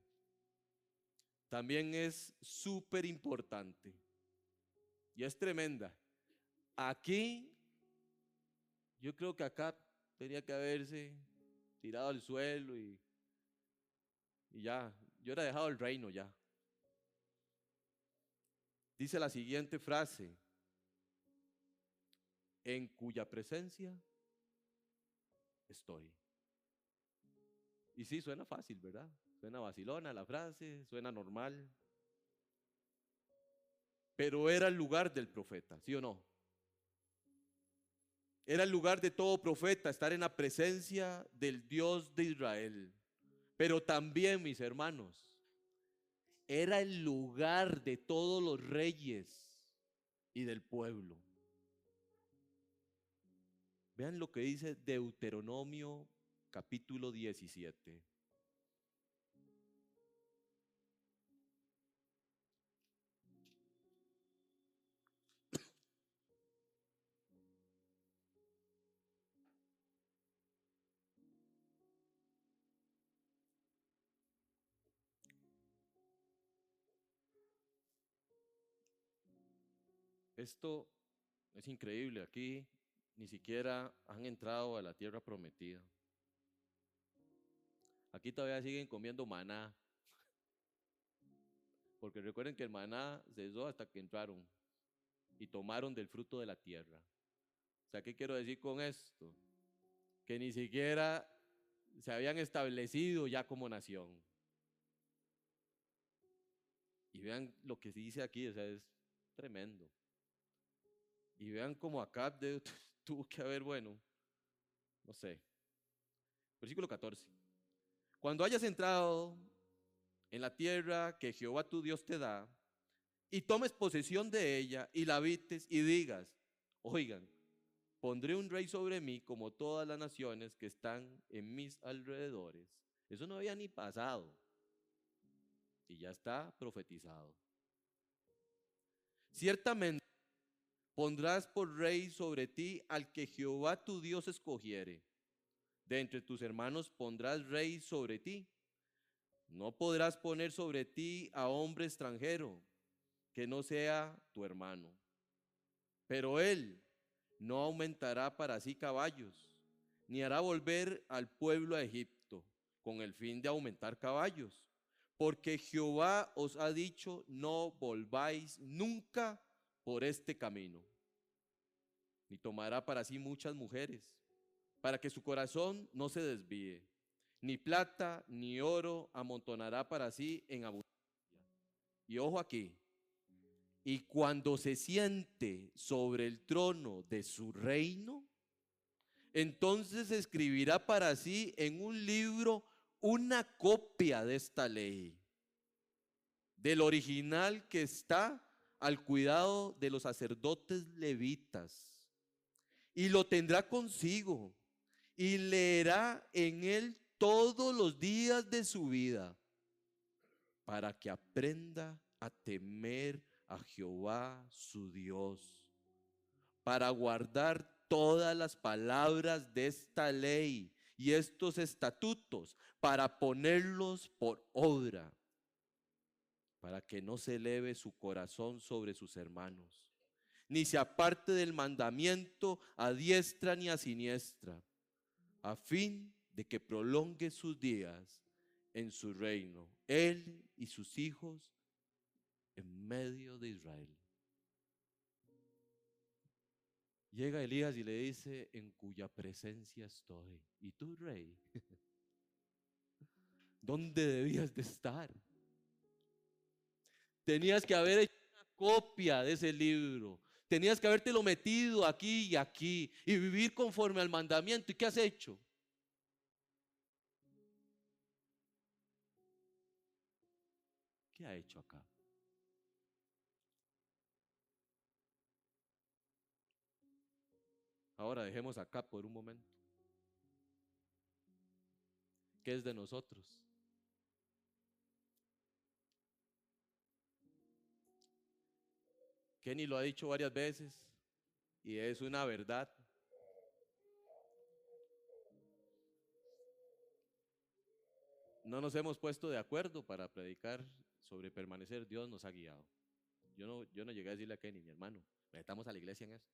también es súper importante y es tremenda. Aquí, yo creo que acá tenía que haberse tirado al suelo y ya, yo era dejado el reino ya. Dice la siguiente frase: en cuya presencia estoy. Y sí, suena fácil, ¿verdad? Suena vacilona la frase, suena normal. Pero era el lugar del profeta, ¿sí o no? Era el lugar de todo profeta, estar en la presencia del Dios de Israel. Pero también, mis hermanos, era el lugar de todos los reyes y del pueblo. Vean lo que dice Deuteronomio capítulo 17. Esto es increíble. Aquí ni siquiera han entrado a la tierra prometida. Aquí todavía siguen comiendo maná. Porque recuerden que el maná cesó hasta que entraron y tomaron del fruto de la tierra. O sea, ¿qué quiero decir con esto? Que ni siquiera se habían establecido ya como nación. Y vean lo que se dice aquí, o sea, es tremendo. Y vean cómo acá tuvo que haber, bueno, no sé. Versículo 14. Cuando hayas entrado en la tierra que Jehová tu Dios te da, y tomes posesión de ella, y la habites, y digas, oigan, pondré un rey sobre mí como todas las naciones que están en mis alrededores. Eso no había ni pasado. Y ya está profetizado. Ciertamente pondrás por rey sobre ti al que Jehová tu Dios escogiere. De entre tus hermanos pondrás rey sobre ti. No podrás poner sobre ti a hombre extranjero que no sea tu hermano. Pero él no aumentará para sí caballos, ni hará volver al pueblo a Egipto con el fin de aumentar caballos. Porque Jehová os ha dicho, no volváis nunca por este camino. Ni tomará para sí muchas mujeres, para que su corazón no se desvíe. Ni plata ni oro amontonará para sí en abundancia. Y ojo aquí, y cuando se siente sobre el trono de su reino, entonces escribirá para sí en un libro una copia de esta ley, del original que está al cuidado de los sacerdotes levitas, y lo tendrá consigo, y leerá en él todos los días de su vida, para que aprenda a temer a Jehová su Dios, para guardar todas las palabras de esta ley y estos estatutos, para ponerlos por obra, para que no se eleve su corazón sobre sus hermanos, ni se aparte del mandamiento a diestra ni a siniestra, a fin de que prolongue sus días en su reino, él y sus hijos en medio de Israel. Llega Elías y le dice, en cuya presencia estoy. ¿Y tú, rey? ¿Dónde debías de estar? Tenías que haber hecho una copia de ese libro. Tenías que habértelo metido aquí y aquí y vivir conforme al mandamiento. ¿Y qué has hecho? ¿Qué ha hecho acá? Ahora dejemos acá por un momento. ¿Qué es de nosotros? Kenny lo ha dicho varias veces y es una verdad. No nos hemos puesto de acuerdo para predicar sobre permanecer. Dios nos ha guiado. Yo no llegué a decirle a Kenny, mi hermano, metamos a la iglesia en eso.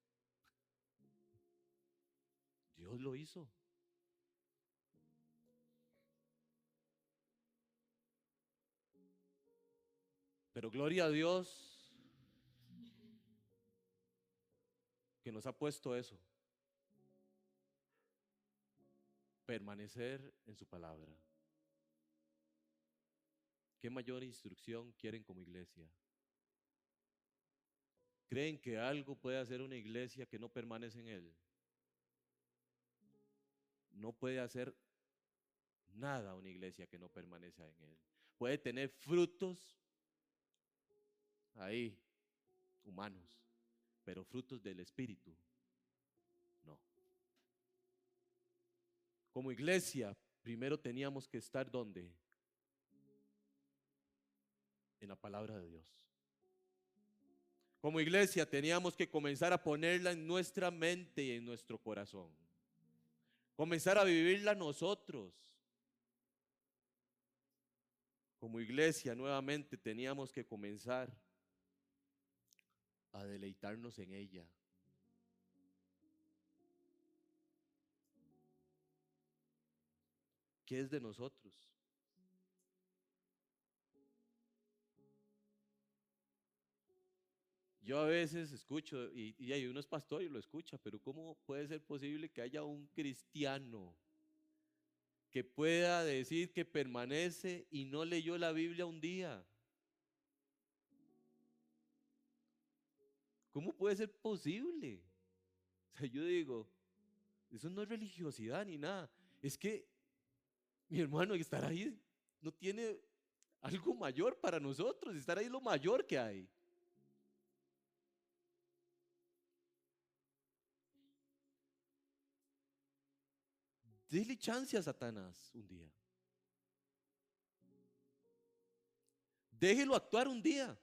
Dios lo hizo. Pero gloria a Dios que nos ha puesto eso. Permanecer en su palabra. ¿Qué mayor instrucción quieren como iglesia? ¿Creen que algo puede hacer una iglesia que no permanece en él? No puede hacer nada una iglesia que no permanece en él. Puede tener frutos ahí, humanos, pero frutos del Espíritu, no. Como iglesia, primero teníamos que estar ¿dónde? En la palabra de Dios. Como iglesia teníamos que comenzar a ponerla en nuestra mente y en nuestro corazón. Comenzar a vivirla nosotros. Como iglesia nuevamente teníamos que comenzar a deleitarnos en ella. ¿Qué es de nosotros? Yo a veces escucho, y hay uno es pastor y lo escucha, pero ¿cómo puede ser posible que haya un cristiano que pueda decir que permanece y no leyó la Biblia un día? ¿Cómo puede ser posible? O sea, yo digo, eso no es religiosidad ni nada. Es que, mi hermano, estar ahí no tiene algo mayor para nosotros. Estar ahí es lo mayor que hay. Dele chance a Satanás un día. Déjelo actuar un día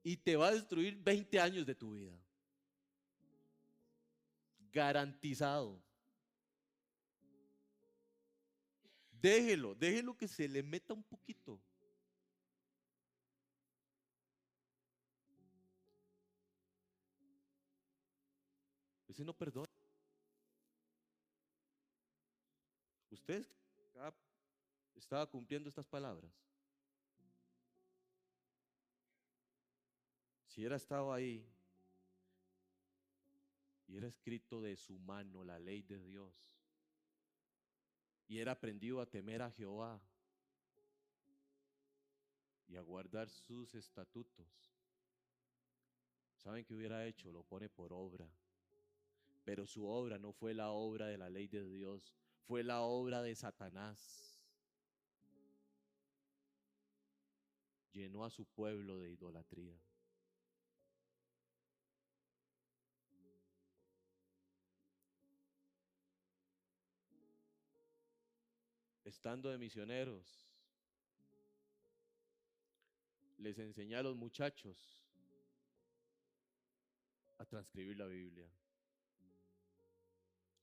y te va a destruir 20 años de tu vida. Garantizado. Déjelo que se le meta un poquito. Ese no perdona. Usted estaba cumpliendo estas palabras. Si hubiera estado ahí y era escrito de su mano la ley de Dios y era aprendido a temer a Jehová y a guardar sus estatutos, ¿saben qué hubiera hecho? Lo pone por obra. Pero su obra no fue la obra de la ley de Dios, fue la obra de Satanás. Llenó a su pueblo de idolatría. Estando de misioneros, les enseñé a los muchachos a transcribir la Biblia.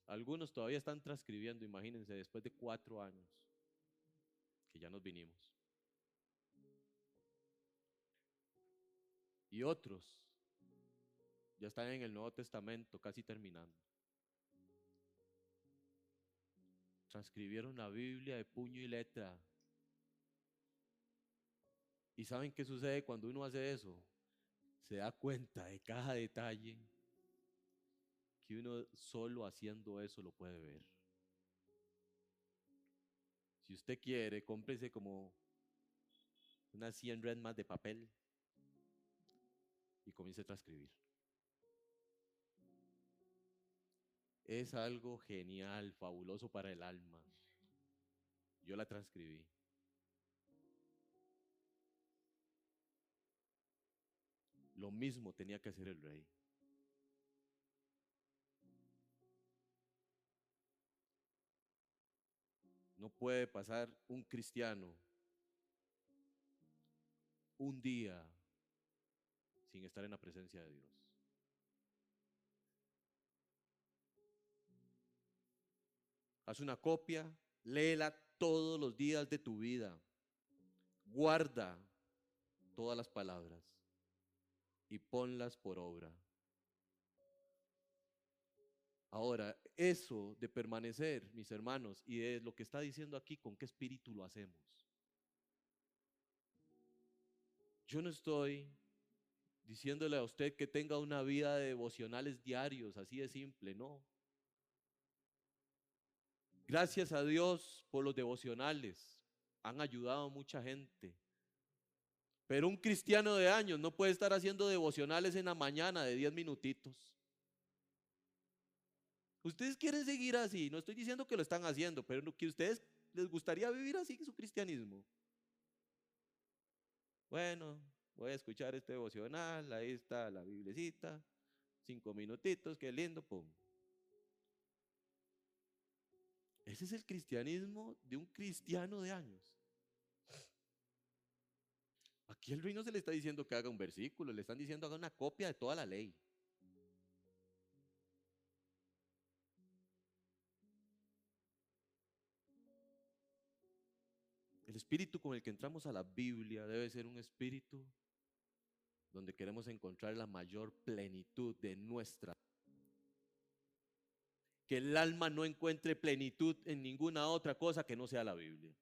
Algunos todavía están transcribiendo, imagínense, después de 4 años que ya nos vinimos. Y otros ya están en el Nuevo Testamento, casi terminando. Transcribieron la Biblia de puño y letra. ¿Y saben qué sucede cuando uno hace eso? Se da cuenta de cada detalle que uno solo haciendo eso lo puede ver. Si usted quiere, cómprese como unas 100 resmas de papel y comience a transcribir. Es algo genial, fabuloso para el alma. Yo la transcribí. Lo mismo tenía que hacer el rey. No puede pasar un cristiano un día sin estar en la presencia de Dios. Haz una copia, léela todos los días de tu vida. Guarda todas las palabras y ponlas por obra. Ahora, eso de permanecer, mis hermanos, y es lo que está diciendo aquí, ¿con qué espíritu lo hacemos? Yo no estoy diciéndole a usted que tenga una vida de devocionales diarios, así de simple, no. Gracias a Dios por los devocionales, han ayudado a mucha gente. Pero un cristiano de años no puede estar haciendo devocionales en la mañana de 10 minutitos. Ustedes quieren seguir así, no estoy diciendo que lo están haciendo, pero que ustedes les gustaría vivir así su cristianismo. Bueno, voy a escuchar este devocional, ahí está la biblecita, 5 minutitos, qué lindo, pum. Ese es el cristianismo de un cristiano de años. Aquí el rey no se le está diciendo que haga un versículo, le están diciendo haga una copia de toda la ley. El espíritu con el que entramos a la Biblia debe ser un espíritu donde queremos encontrar la mayor plenitud de nuestra vida. Que el alma no encuentre plenitud en ninguna otra cosa que no sea la Biblia.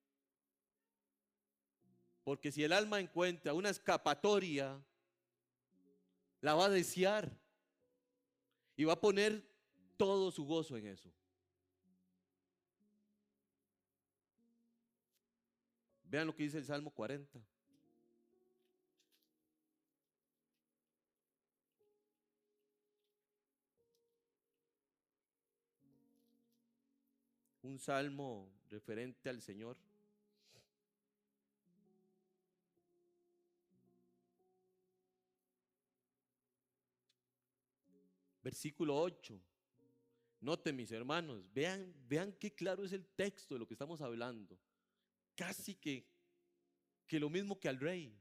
Porque si el alma encuentra una escapatoria, la va a desear y va a poner todo su gozo en eso. Vean lo que dice el Salmo 40. Un salmo referente al Señor. Versículo 8. Noten, mis hermanos, vean qué claro es el texto de lo que estamos hablando. Casi que lo mismo que al rey.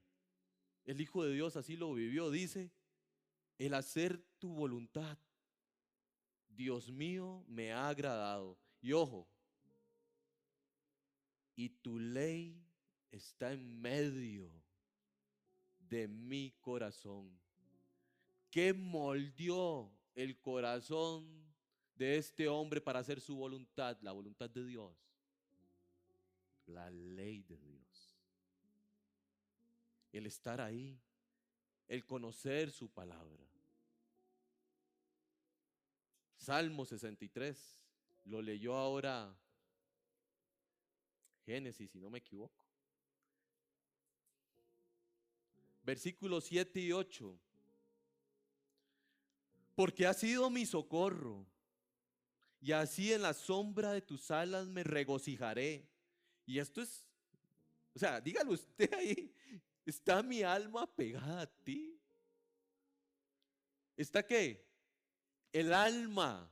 El Hijo de Dios así lo vivió. Dice, el hacer tu voluntad, Dios mío, me ha agradado. Y ojo, y tu ley está en medio de mi corazón. ¿Qué moldeó el corazón de este hombre para hacer su voluntad? La voluntad de Dios. La ley de Dios. El estar ahí. El conocer su palabra. Salmo 63. Lo leyó ahora Génesis, si no me equivoco. Versículos 7 y 8. Porque has sido mi socorro, y así en la sombra de tus alas me regocijaré. Y esto es, o sea, dígalo usted ahí, ¿está mi alma pegada a ti? ¿Está qué? El alma.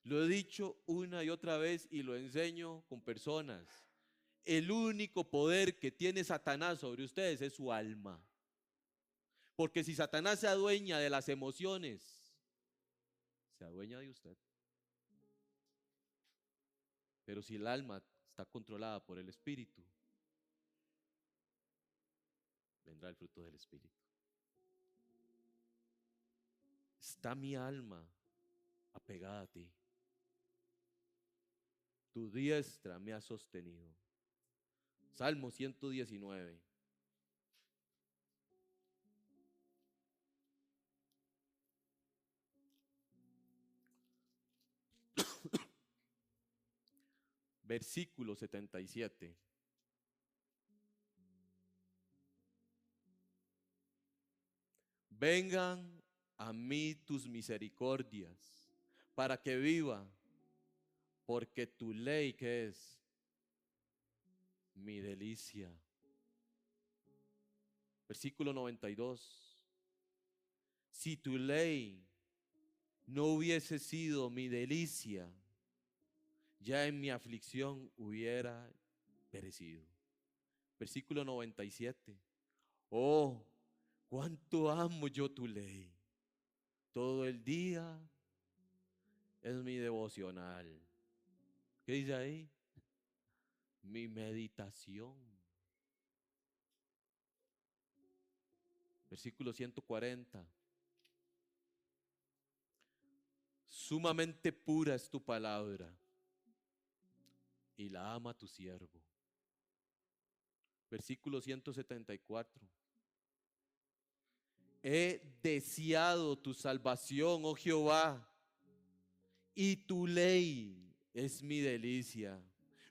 Lo he dicho una y otra vez y lo enseño con personas. El único poder que tiene Satanás sobre ustedes es su alma. Porque si Satanás se adueña de las emociones, se adueña de usted. Pero si el alma está controlada por el Espíritu, vendrá el fruto del Espíritu. Está mi alma apegada a ti. Tu diestra me ha sostenido. Salmo 119. Versículo 77. Vengan a mí tus misericordias para que viva, porque tu ley, ¿qué es? Mi delicia. Versículo 92. Si tu ley no hubiese sido mi delicia, ya en mi aflicción hubiera perecido. Versículo 97. Oh, cuánto amo yo tu ley. Todo el día es mi devocional. ¿Qué dice ahí? Mi meditación. Versículo 140. Sumamente pura es tu palabra y la ama tu siervo. Versículo 174. He deseado tu salvación, oh Jehová, y tu ley es mi delicia.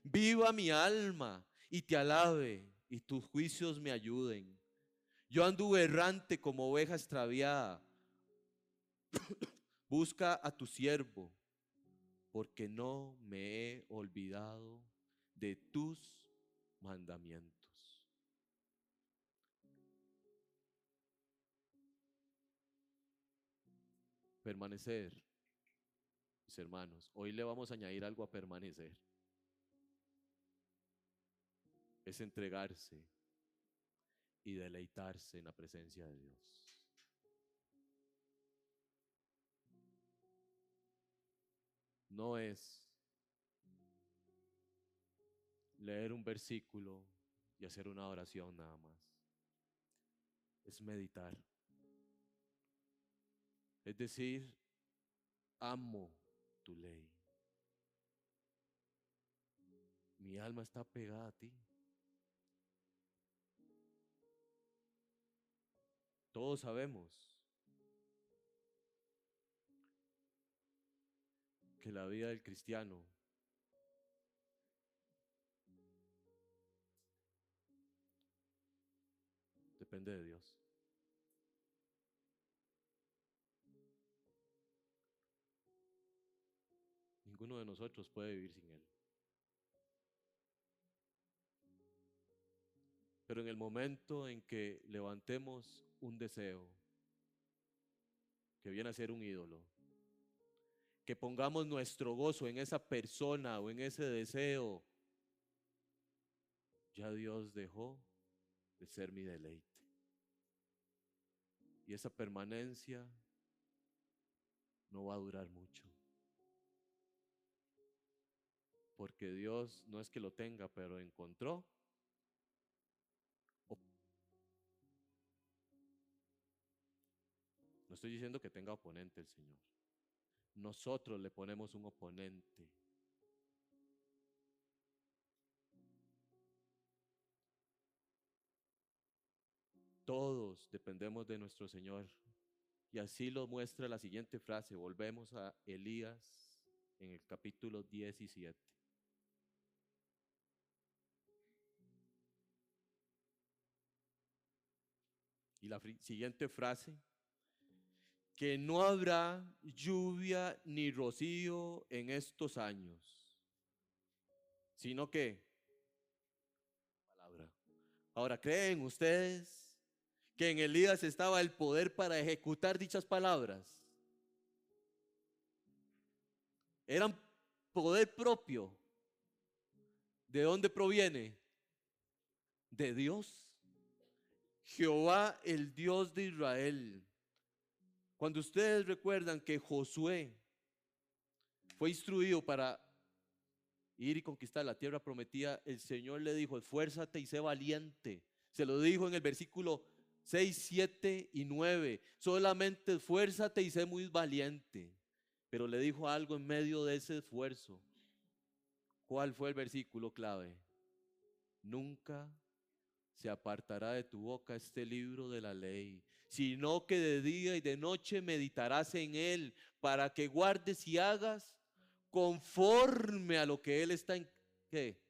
Viva mi alma y te alabe, y tus juicios me ayuden. Yo anduve errante como oveja extraviada. Busca a tu siervo, porque no me he olvidado de tus mandamientos. Permanecer Mis hermanos, hoy le vamos a añadir algo a permanecer. Es entregarse y deleitarse en la presencia de Dios. No es leer un versículo y hacer una oración nada más. Es meditar. Es decir, amo tu ley. Mi alma está pegada a ti. Todos sabemos que la vida del cristiano depende de Dios. Ninguno de nosotros puede vivir sin Él. Pero en el momento en que levantemos un deseo, que viene a ser un ídolo, que pongamos nuestro gozo en esa persona o en ese deseo, ya Dios dejó de ser mi deleite. Y esa permanencia no va a durar mucho. Porque Dios no es que lo tenga, pero encontró. No estoy diciendo que tenga oponente el Señor. Nosotros le ponemos un oponente. Todos dependemos de nuestro Señor. Y así lo muestra la siguiente frase. Volvemos a Elías en el capítulo 17. Y la siguiente frase, que no habrá lluvia ni rocío en estos años, sino que palabra. Ahora, ¿creen ustedes que en Elías estaba el poder para ejecutar dichas palabras? Eran poder propio. ¿De dónde proviene? De Dios. Jehová, el Dios de Israel. Cuando ustedes recuerdan que Josué fue instruido para ir y conquistar la tierra prometida, el Señor le dijo, esfuérzate y sé valiente. Se lo dijo en el versículo 6, 7 y 9. Solamente esfuérzate y sé muy valiente. Pero le dijo algo en medio de ese esfuerzo. ¿Cuál fue el versículo clave? Nunca se apartará de tu boca este libro de la ley, sino que de día y de noche meditarás en él, para que guardes y hagas conforme a lo que él está en ¿qué?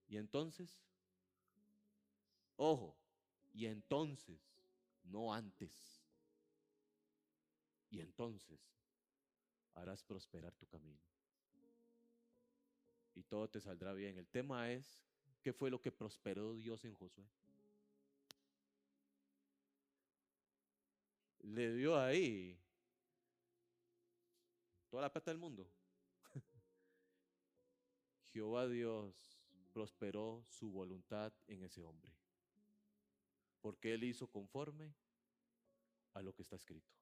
Y entonces, ojo, y entonces, no antes. Y entonces harás prosperar tu camino. Y todo te saldrá bien. El tema es, ¿qué fue lo que prosperó Dios en Josué? Le dio ahí toda la plata del mundo. Jehová Dios prosperó su voluntad en ese hombre, porque él hizo conforme a lo que está escrito.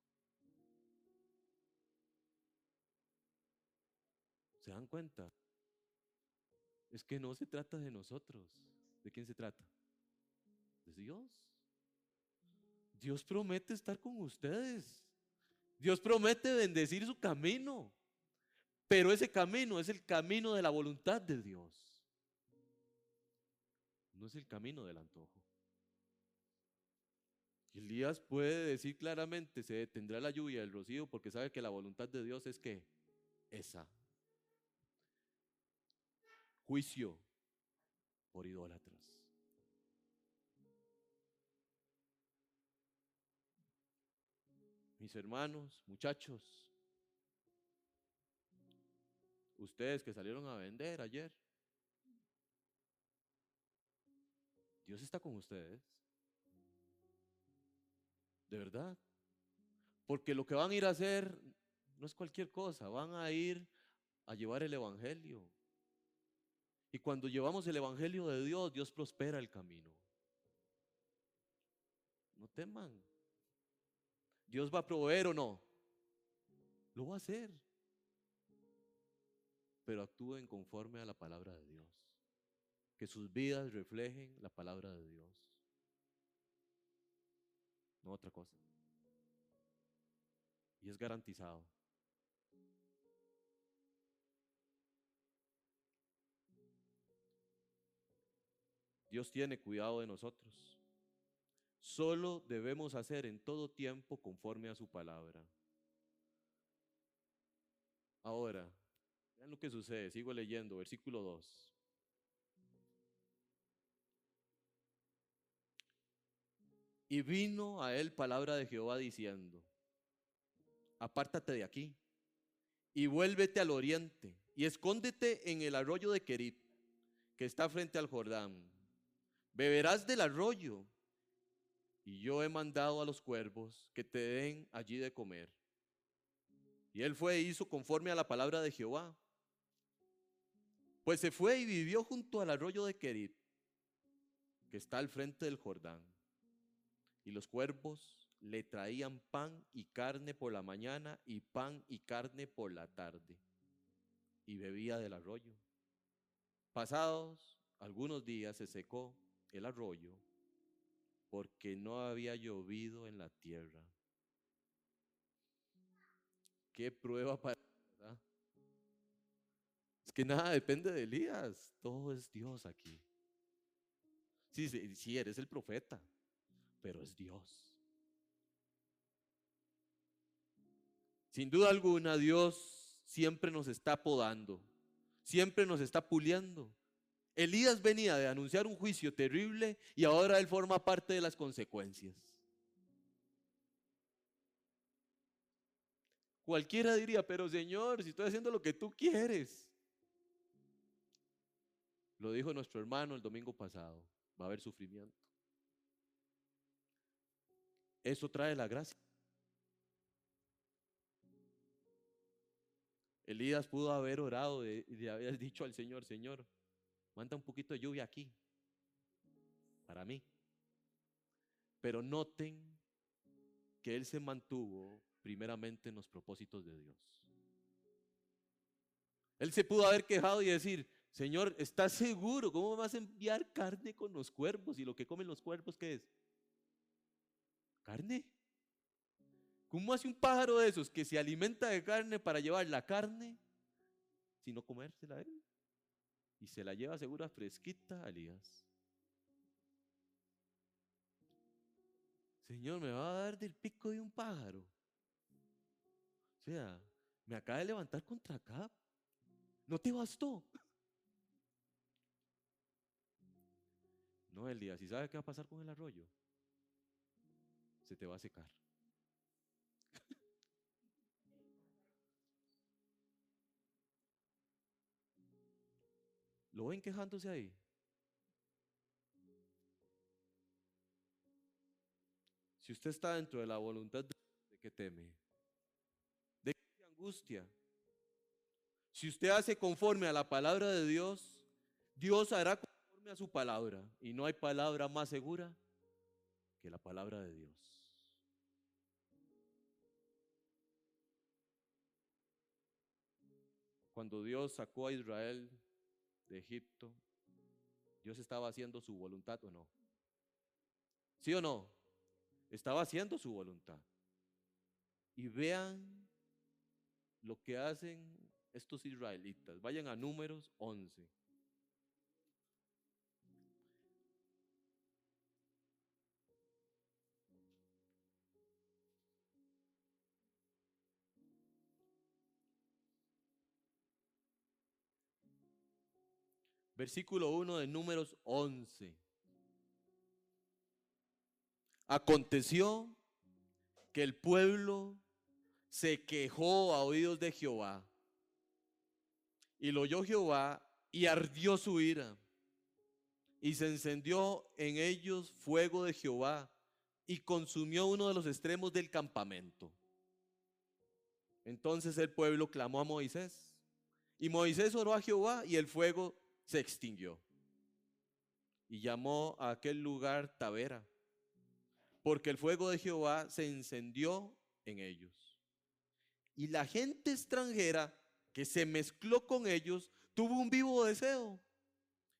¿Se dan cuenta? Es que no se trata de nosotros. ¿De quién se trata? De Dios. Dios promete estar con ustedes. Dios promete bendecir su camino. Pero ese camino es el camino de la voluntad de Dios. No es el camino del antojo. Elías puede decir claramente, se detendrá la lluvia, el rocío, porque sabe que la voluntad de Dios es que esa. Juicio por idólatras. Mis hermanos, muchachos, ustedes que salieron a vender ayer, Dios está con ustedes. De verdad. Porque lo que van a ir a hacer no es cualquier cosa, van a ir a llevar el evangelio. Y cuando llevamos el evangelio de Dios, Dios prospera el camino. No teman. ¿Dios va a proveer o no? Lo va a hacer. Pero actúen conforme a la palabra de Dios. Que sus vidas reflejen la palabra de Dios. No otra cosa. Y es garantizado. Dios tiene cuidado de nosotros. Solo debemos hacer en todo tiempo conforme a su palabra. Ahora, vean lo que sucede. Sigo leyendo, versículo 2. Y vino a él palabra de Jehová diciendo: apártate de aquí y vuélvete al oriente y escóndete en el arroyo de Querit, que está frente al Jordán. Beberás del arroyo, y yo he mandado a los cuervos que te den allí de comer. Y él fue e hizo conforme a la palabra de Jehová. Pues se fue y vivió junto al arroyo de Querit, que está al frente del Jordán. Y los cuervos le traían pan y carne por la mañana y pan y carne por la tarde. Y bebía del arroyo. Pasados algunos días se secó el arroyo porque no había llovido en la tierra. Qué prueba para, ¿verdad? Es que nada depende de Elías, todo es Dios aquí. Sí, sí, sí, eres el profeta, pero es Dios. Sin duda alguna, Dios siempre nos está podando, siempre nos está puliendo. Elías venía de anunciar un juicio terrible y ahora él forma parte de las consecuencias. Cualquiera diría, pero Señor, si estoy haciendo lo que tú quieres. Lo dijo nuestro hermano el domingo pasado, va a haber sufrimiento. Eso trae la gracia. Elías pudo haber orado y le había dicho al Señor: Señor, manda un poquito de lluvia aquí, para mí. Pero noten que él se mantuvo primeramente en los propósitos de Dios. Él se pudo haber quejado y decir: Señor, ¿estás seguro? ¿Cómo me vas a enviar carne con los cuervos? Y lo que comen los cuervos, ¿qué es? ¿Carne? ¿Cómo hace un pájaro de esos que se alimenta de carne para llevar la carne sino comérsela él? Y se la lleva segura fresquita a Elías. Señor, ¿me va a dar del pico de un pájaro? O sea, me acaba de levantar contra acá. ¿No te bastó? No, Elías, ¿y sabe qué va a pasar con el arroyo? Se te va a secar. ¿Lo ven quejándose ahí? Si usted está dentro de la voluntad de que teme, de que angustia, si usted hace conforme a la palabra de Dios, Dios hará conforme a su palabra. Y no hay palabra más segura que la palabra de Dios. Cuando Dios sacó a Israel de Egipto, Dios estaba haciendo su voluntad o no. ¿Sí o no? Estaba haciendo su voluntad. Y vean lo que hacen estos israelitas. Vayan a Números 11. Versículo 1 de Números 11. Aconteció que el pueblo se quejó a oídos de Jehová. Y lo oyó Jehová y ardió su ira. Y se encendió en ellos fuego de Jehová y consumió uno de los extremos del campamento. Entonces el pueblo clamó a Moisés, y Moisés oró a Jehová y el fuego se extinguió. Y llamó a aquel lugar Tabera, porque el fuego de Jehová se encendió en ellos. Y la gente extranjera que se mezcló con ellos tuvo un vivo deseo.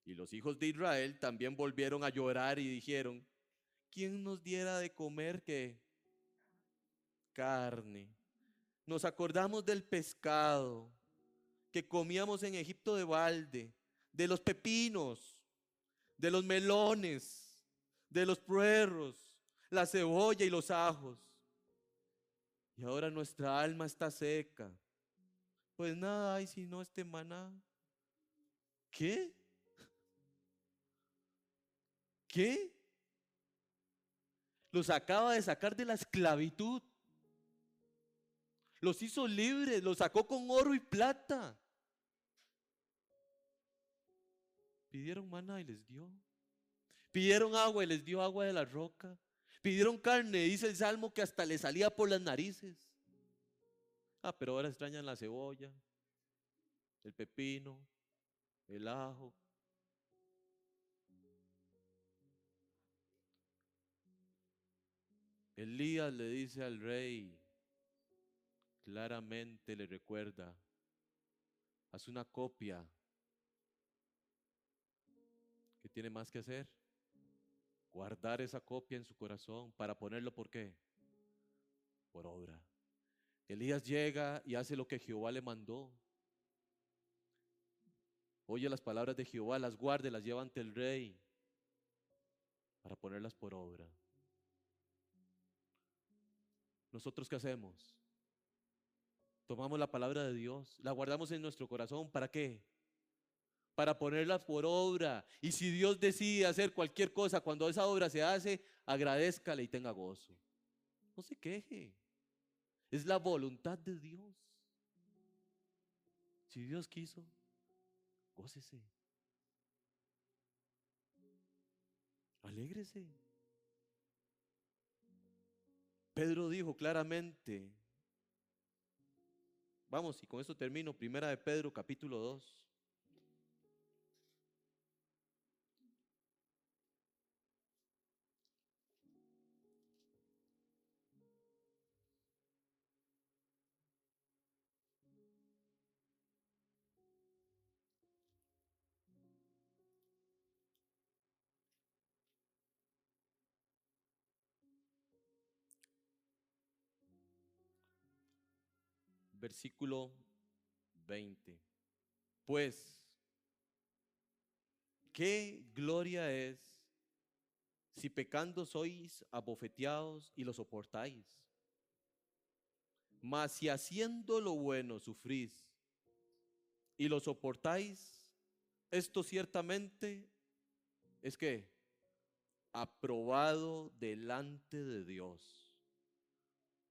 Y los hijos de Israel también volvieron a llorar y dijeron: ¿quién nos diera de comer qué? Carne. Nos acordamos del pescado que comíamos en Egipto de balde, de los pepinos, de los melones, de los puerros, la cebolla y los ajos. Y ahora nuestra alma está seca, pues nada hay sino este maná. ¿Qué? ¿Qué? Los acaba de sacar de la esclavitud. Los hizo libres, los sacó con oro y plata. Pidieron maná y les dio. Pidieron agua y les dio agua de la roca. Pidieron carne, dice el Salmo, que hasta les salía por las narices. Pero ahora extrañan la cebolla, el pepino, el ajo. Elías le dice al rey, claramente le recuerda: haz una copia. ¿Qué tiene más que hacer? Guardar esa copia en su corazón para ponerlo, ¿por qué? Por obra. Elías llega y hace lo que Jehová le mandó. Oye las palabras de Jehová, las guarda y las lleva ante el rey para ponerlas por obra. ¿Nosotros qué hacemos? Tomamos la palabra de Dios, la guardamos en nuestro corazón. ¿Para qué? Para ponerlas por obra. Y si Dios decide hacer cualquier cosa, cuando esa obra se hace, agradézcale y tenga gozo. No se queje. Es la voluntad de Dios. Si Dios quiso, gócese. Alégrese. Pedro dijo claramente, vamos, y con esto termino, primera de Pedro capítulo 2. Versículo 20. Pues, ¿qué gloria es si pecando sois abofeteados y lo soportáis? Mas si haciendo lo bueno sufrís y lo soportáis, esto ciertamente es que aprobado delante de Dios.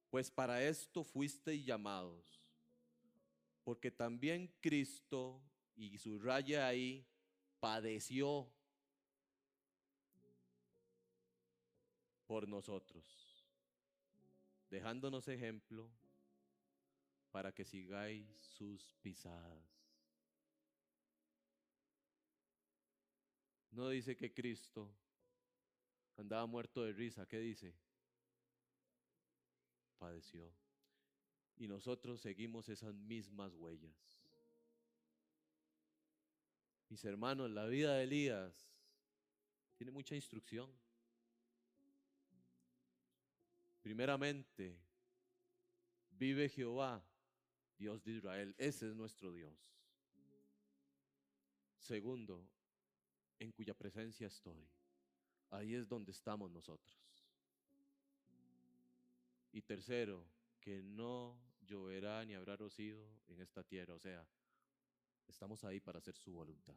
Pues para esto fuisteis llamados, porque también Cristo, y subraya ahí, padeció por nosotros, dejándonos ejemplo para que sigáis sus pisadas. No dice que Cristo andaba muerto de risa, ¿qué dice? Padeció. Y nosotros seguimos esas mismas huellas. Mis hermanos, la vida de Elías tiene mucha instrucción. Primeramente, vive Jehová, Dios de Israel. Ese es nuestro Dios. Segundo, en cuya presencia estoy. Ahí es donde estamos nosotros. Y tercero, que no lloverá ni habrá rocío en esta tierra. O sea, estamos ahí para hacer su voluntad.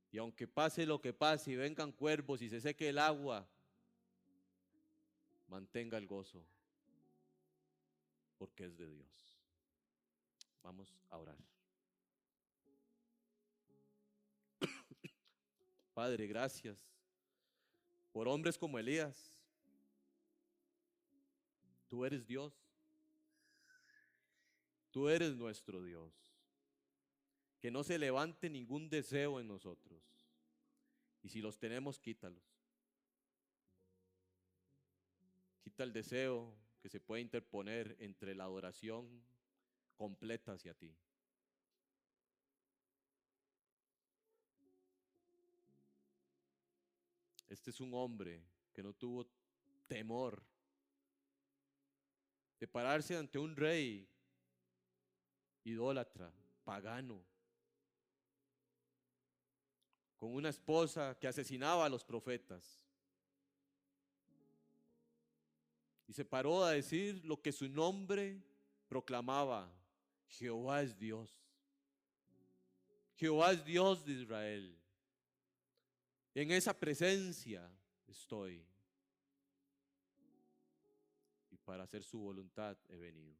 Y aunque pase lo que pase y vengan cuervos y se seque el agua, mantenga el gozo, porque es de Dios. Vamos a orar. Padre, gracias por hombres como Elías. Tú eres Dios. Tú eres nuestro Dios. Que no se levante ningún deseo en nosotros. Y si los tenemos, quítalos. Quita el deseo que se puede interponer entre la adoración completa hacia ti. Este es un hombre que no tuvo temor de pararse ante un rey idólatra, pagano, con una esposa que asesinaba a los profetas. Y se paró a decir lo que su nombre proclamaba: Jehová es Dios. Jehová es Dios de Israel. En esa presencia estoy. Y para hacer su voluntad he venido.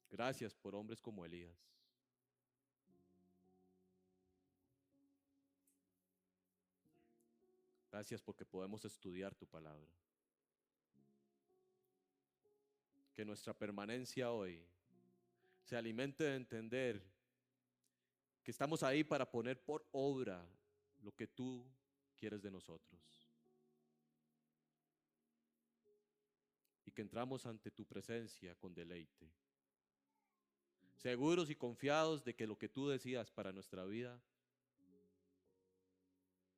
Gracias por hombres como Elías. Gracias porque podemos estudiar tu palabra. Que nuestra permanencia hoy se alimente de entender que estamos ahí para poner por obra lo que tú quieres de nosotros. Y que entramos ante tu presencia con deleite, seguros y confiados de que lo que tú decías para nuestra vida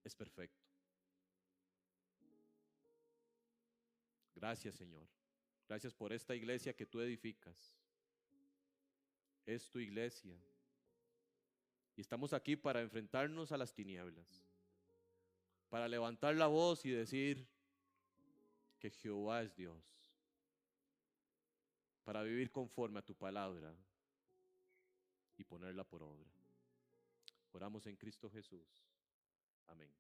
es perfecto. Gracias, Señor. Gracias por esta iglesia que tú edificas. Es tu iglesia. Y estamos aquí para enfrentarnos a las tinieblas, para levantar la voz y decir que Jehová es Dios, para vivir conforme a tu palabra y ponerla por obra. Oramos en Cristo Jesús. Amén.